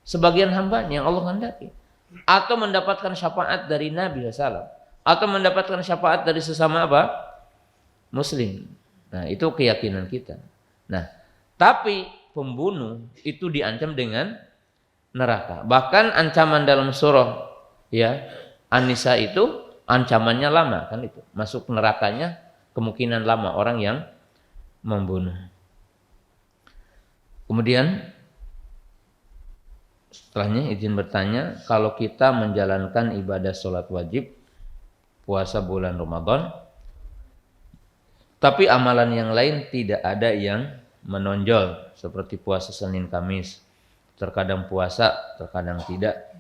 Speaker 1: sebagian hambanya yang Allah kehendaki. Atau mendapatkan syafaat dari Nabi SAW. Atau mendapatkan syafaat dari sesama apa? Muslim. Nah, itu keyakinan kita. Nah, tapi pembunuh itu diancam dengan neraka. Bahkan ancaman dalam surah ya An-Nisa itu ancamannya lama kan itu. Masuk nerakanya kemungkinan lama orang yang membunuh. Kemudian setelahnya izin bertanya, kalau kita menjalankan ibadah sholat wajib, puasa bulan Ramadan, tapi amalan yang lain tidak ada yang menonjol, seperti puasa Senin Kamis, terkadang puasa, terkadang tidak,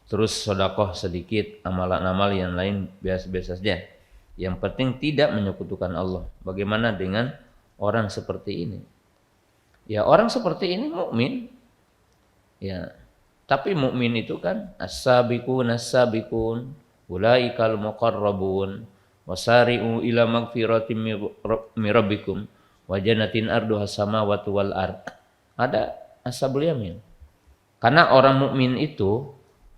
Speaker 1: terus sedekah sedikit, amalan-amal yang lain biasa-biasa saja. Yang penting tidak menyekutukan Allah. Bagaimana dengan orang seperti ini? Ya, orang seperti ini mukmin. Ya, tapi mukmin itu kan as-sabiqun as-sabiqun ulaikal muqarrabun wasari'u ila magfiratin mir rabbikum wa jannatin arduhas samawati wal ard. Ada ashabul yamin. Karena orang mukmin itu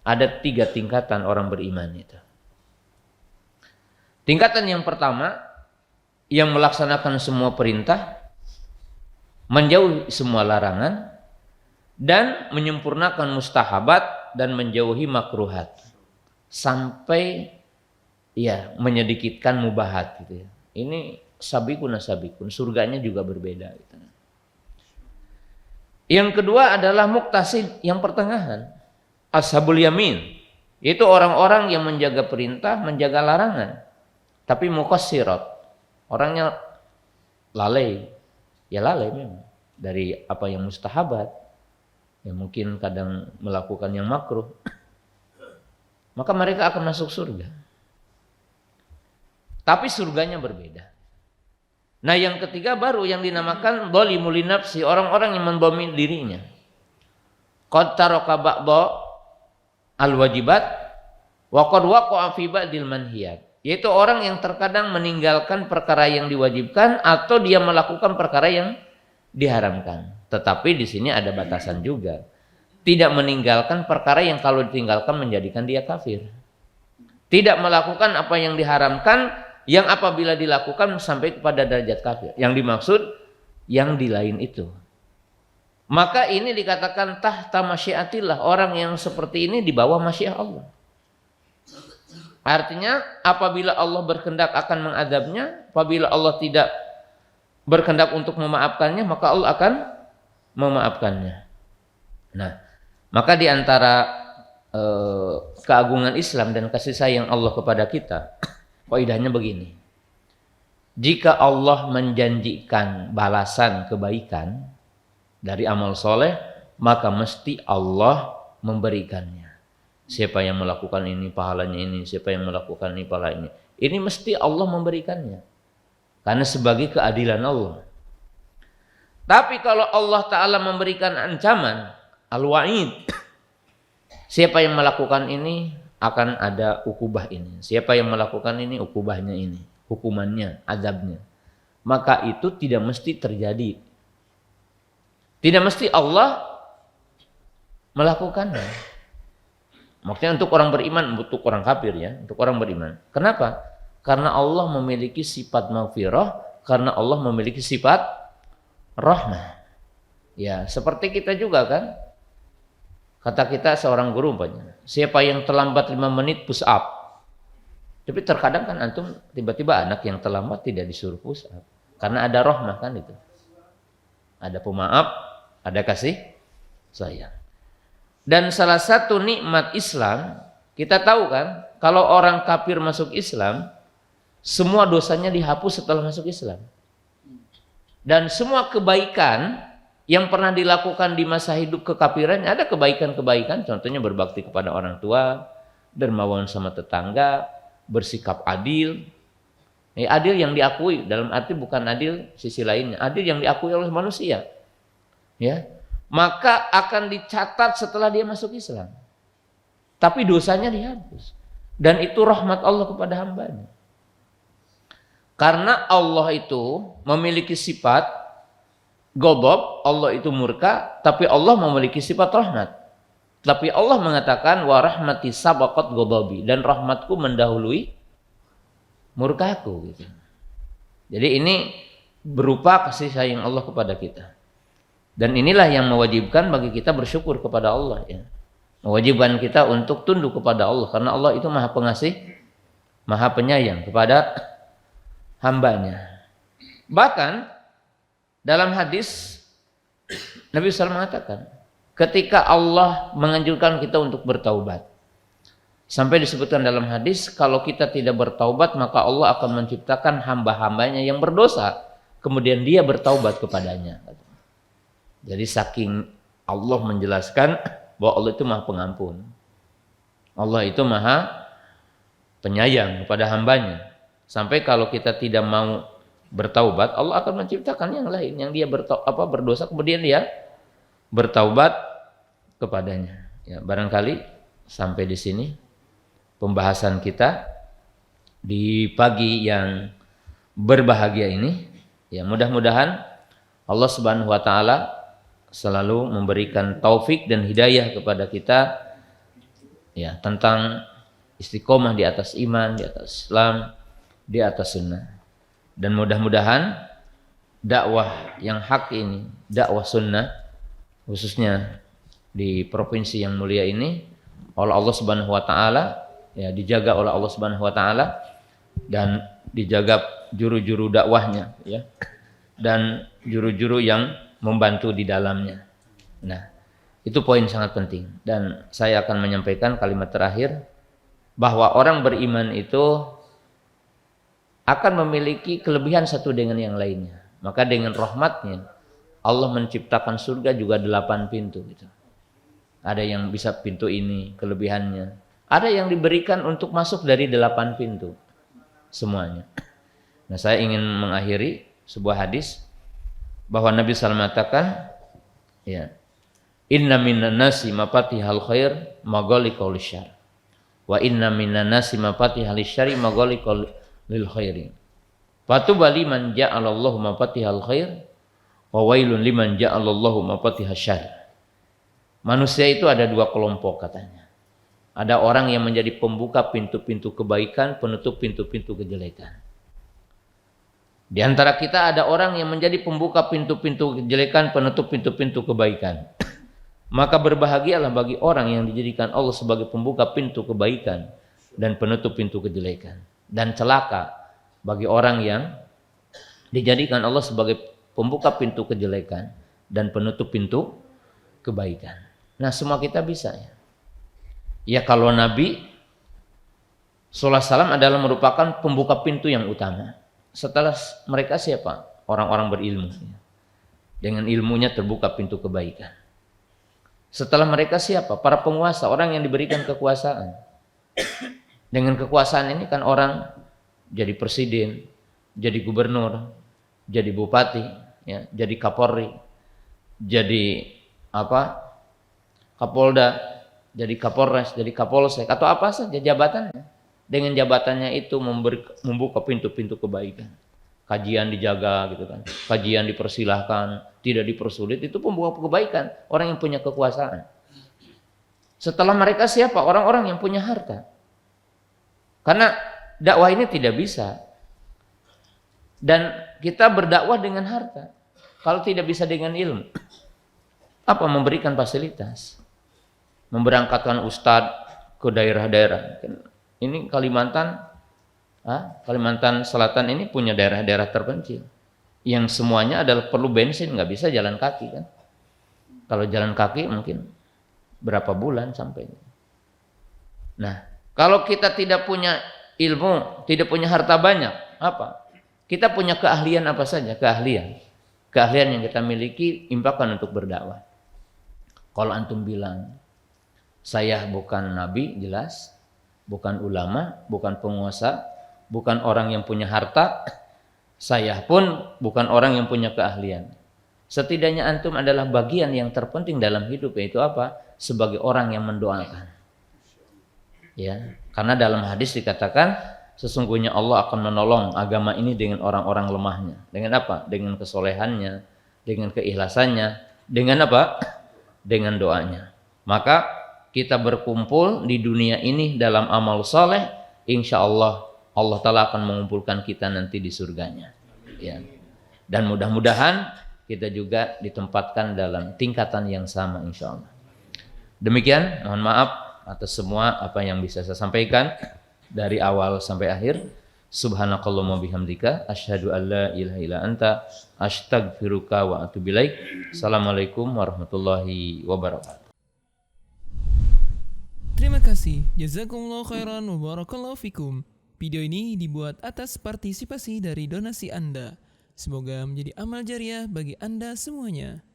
Speaker 1: ada 3 tingkatan orang beriman itu. Tingkatan yang pertama yang melaksanakan semua perintah, menjauhi semua larangan, dan menyempurnakan mustahabat dan menjauhi makruhat sampai ya menyedikitkan mubahat gitu ya. Ini sabikun sabikun, surganya juga berbeda gitu. Yang kedua adalah muqtasid, yang pertengahan, ashabul yamin, itu orang-orang yang menjaga perintah, menjaga larangan, tapi muqassirat, orangnya lalai. Ya lalai memang dari apa yang mustahabat, yang mungkin kadang melakukan yang makruh, maka mereka akan masuk surga. Tapi surganya berbeda. Nah, yang ketiga baru yang dinamakan zalimul nafsi, orang-orang yang mendolimi dirinya. Qad taraka ba'dha al-wajibat wa qad waqa'a fi ba'dil manhiyat. Yaitu orang yang terkadang meninggalkan perkara yang diwajibkan atau dia melakukan perkara yang diharamkan. Tetapi di sini ada batasan juga. Tidak meninggalkan perkara yang kalau ditinggalkan menjadikan dia kafir. Tidak melakukan apa yang diharamkan yang apabila dilakukan sampai kepada derajat kafir. Yang dimaksud yang di lain itu. Maka ini dikatakan tahta masyiatillah, orang yang seperti ini di bawah masyiah Allah. Artinya apabila Allah berkehendak akan mengadabnya, apabila Allah tidak berkehendak untuk memaafkannya, maka Allah akan memaafkannya. Nah, maka di antara keagungan Islam dan kasih sayang Allah kepada kita, kaidahnya begini. Jika Allah menjanjikan balasan kebaikan dari amal soleh, maka mesti Allah memberikannya. Siapa yang melakukan ini pahalanya ini, siapa yang melakukan ini pahala ini. Ini mesti Allah memberikannya. Karena sebagai keadilan Allah. Tapi kalau Allah Ta'ala memberikan ancaman, al-wa'id, siapa yang melakukan ini akan ada ukubah ini. Siapa yang melakukan ini, ukubahnya ini. Hukumannya, azabnya. Maka itu tidak mesti terjadi. Tidak mesti Allah melakukannya. Maksudnya untuk orang beriman, untuk orang kafir ya, untuk orang beriman. Kenapa? Karena Allah memiliki sifat maghfirah, karena Allah memiliki sifat rahmah. Ya, seperti kita juga kan. Kata kita seorang guru umpamanya, siapa yang terlambat 5 menit push up. Tapi terkadang kan antum tiba-tiba anak yang terlambat tidak disuruh push up. Karena ada rahmah kan itu. Ada pemaaf, ada kasih sayang. Dan salah satu nikmat Islam, kita tahu kan, kalau orang kafir masuk Islam, semua dosanya dihapus setelah masuk Islam. Dan semua kebaikan yang pernah dilakukan di masa hidup kekafiran, ada kebaikan-kebaikan, contohnya berbakti kepada orang tua, dermawan sama tetangga, bersikap adil. Adil yang diakui, dalam arti bukan adil sisi lainnya, adil yang diakui oleh manusia. Ya. Maka akan dicatat setelah dia masuk Islam. tapi dosanya dihapus. Dan itu rahmat Allah kepada hambanya. Karena Allah itu memiliki sifat ghadab, Allah itu murka, tapi Allah memiliki sifat rahmat. Tapi Allah mengatakan wa rahmati sabaqat ghadabi, dan rahmatku mendahului murkaku gitu. Jadi ini berupa kasih sayang Allah kepada kita. Dan inilah yang mewajibkan bagi kita bersyukur kepada Allah ya. Mewajibkan kita untuk tunduk kepada Allah karena Allah itu Maha Pengasih, Maha Penyayang kepada hambanya. Bahkan dalam hadis Nabi SAW mengatakan, ketika Allah menganjurkan kita untuk bertaubat, sampai disebutkan dalam hadis, kalau kita tidak bertaubat maka Allah akan menciptakan hamba-hambanya yang berdosa, kemudian dia bertaubat kepadanya. Jadi saking Allah menjelaskan bahwa Allah itu Maha Pengampun, Allah itu Maha Penyayang kepada hambanya, sampai kalau kita tidak mau bertaubat, Allah akan menciptakan yang lain yang dia berdosa, kemudian dia bertaubat kepadanya. Ya, barangkali sampai di sini pembahasan kita di pagi yang berbahagia ini. Ya, mudah-mudahan Allah Subhanahu wa taala selalu memberikan taufik dan hidayah kepada kita ya tentang istiqomah di atas iman, di atas Islam, di atas sunnah. Dan mudah-mudahan dakwah yang hak ini, dakwah sunnah khususnya di provinsi yang mulia ini oleh Allah Subhanahu wa taala ya, dijaga oleh Allah Subhanahu wa taala dan dijaga juru-juru dakwahnya ya, dan juru-juru yang membantu di dalamnya. Nah, itu poin sangat penting, dan saya akan menyampaikan kalimat terakhir bahwa orang beriman itu akan memiliki kelebihan satu dengan yang lainnya. Maka dengan rahmatnya Allah menciptakan surga juga 8 pintu gitu. Ada yang bisa pintu ini kelebihannya, ada yang diberikan untuk masuk dari 8 pintu semuanya. Nah, saya ingin mengakhiri sebuah hadis bahwa Nabi SAW mengatakan ya, inna minan nasi mafatihal khair maghaliqul syarr wa inna minan nasi mafatihal syarri maghaliqul lil khairi fatuba liman ja'alallahu mafatihal khair wa wailun liman ja'alallahu mafatihasy syarr. Manusia itu ada 2 kelompok katanya. Ada orang yang menjadi pembuka pintu-pintu kebaikan, penutup pintu-pintu kejelekan. Di antara kita ada orang yang menjadi pembuka pintu-pintu kejelekan, penutup pintu-pintu kebaikan. Maka berbahagialah bagi orang yang dijadikan Allah sebagai pembuka pintu kebaikan dan penutup pintu kejelekan. Dan celaka bagi orang yang dijadikan Allah sebagai pembuka pintu kejelekan dan penutup pintu kebaikan. Nah, semua kita bisa ya. Ya, kalau Nabi sallallahu alaihi wasallam adalah merupakan pembuka pintu yang utama. Setelah mereka siapa? Orang-orang berilmu. Dengan ilmunya terbuka pintu kebaikan. Setelah mereka siapa? Para penguasa, orang yang diberikan kekuasaan. Dengan kekuasaan ini kan orang jadi presiden, jadi gubernur, jadi bupati, ya, jadi kapolri, jadi kapolda, jadi kapolres, jadi kapolsek, atau apa saja jabatannya. Dengan jabatannya itu membuka pintu-pintu kebaikan. Kajian dijaga gitu kan. Kajian dipersilahkan, tidak dipersulit, itu pembuka kebaikan, orang yang punya kekuasaan. Setelah mereka siapa? Orang-orang yang punya harta. Karena dakwah ini tidak bisa. Dan kita berdakwah dengan harta. Kalau tidak bisa dengan ilmu. Apa? Memberikan fasilitas. Memberangkatkan ustadz ke daerah-daerah. Ini Kalimantan Selatan ini punya daerah-daerah terpencil yang semuanya adalah perlu bensin, nggak bisa jalan kaki kan. Kalau jalan kaki mungkin berapa bulan sampai. Nah, kalau kita tidak punya ilmu, tidak punya harta banyak, apa? Kita punya keahlian apa saja? Keahlian yang kita miliki, infakkan untuk berdakwah. Kalau antum bilang, saya bukan nabi, jelas. Bukan ulama, bukan penguasa, bukan orang yang punya harta, saya pun bukan orang yang punya keahlian. Setidaknya antum adalah bagian yang terpenting dalam hidup, yaitu apa? Sebagai orang yang mendoakan. Ya, karena dalam hadis dikatakan sesungguhnya Allah akan menolong agama ini dengan orang-orang lemahnya. Dengan apa? Dengan kesolehannya, dengan keikhlasannya, dengan apa? Dengan doanya. Maka kita berkumpul di dunia ini dalam amal soleh, insya Allah Allah Ta'ala akan mengumpulkan kita nanti di surganya. Ya. Dan mudah-mudahan kita juga ditempatkan dalam tingkatan yang sama insya Allah. Demikian, mohon maaf atas semua apa yang bisa saya sampaikan dari awal sampai akhir. Subhanakallahumma bihamdika asyhadu an la ilaha illa anta astaghfiruka wa atubu ilaik. Assalamualaikum warahmatullahi wabarakatuh.
Speaker 4: Terima kasih. Jazakumullah khairan wa barakallahu fikum. Video ini dibuat atas partisipasi dari donasi Anda. Semoga menjadi amal jariah bagi Anda semuanya.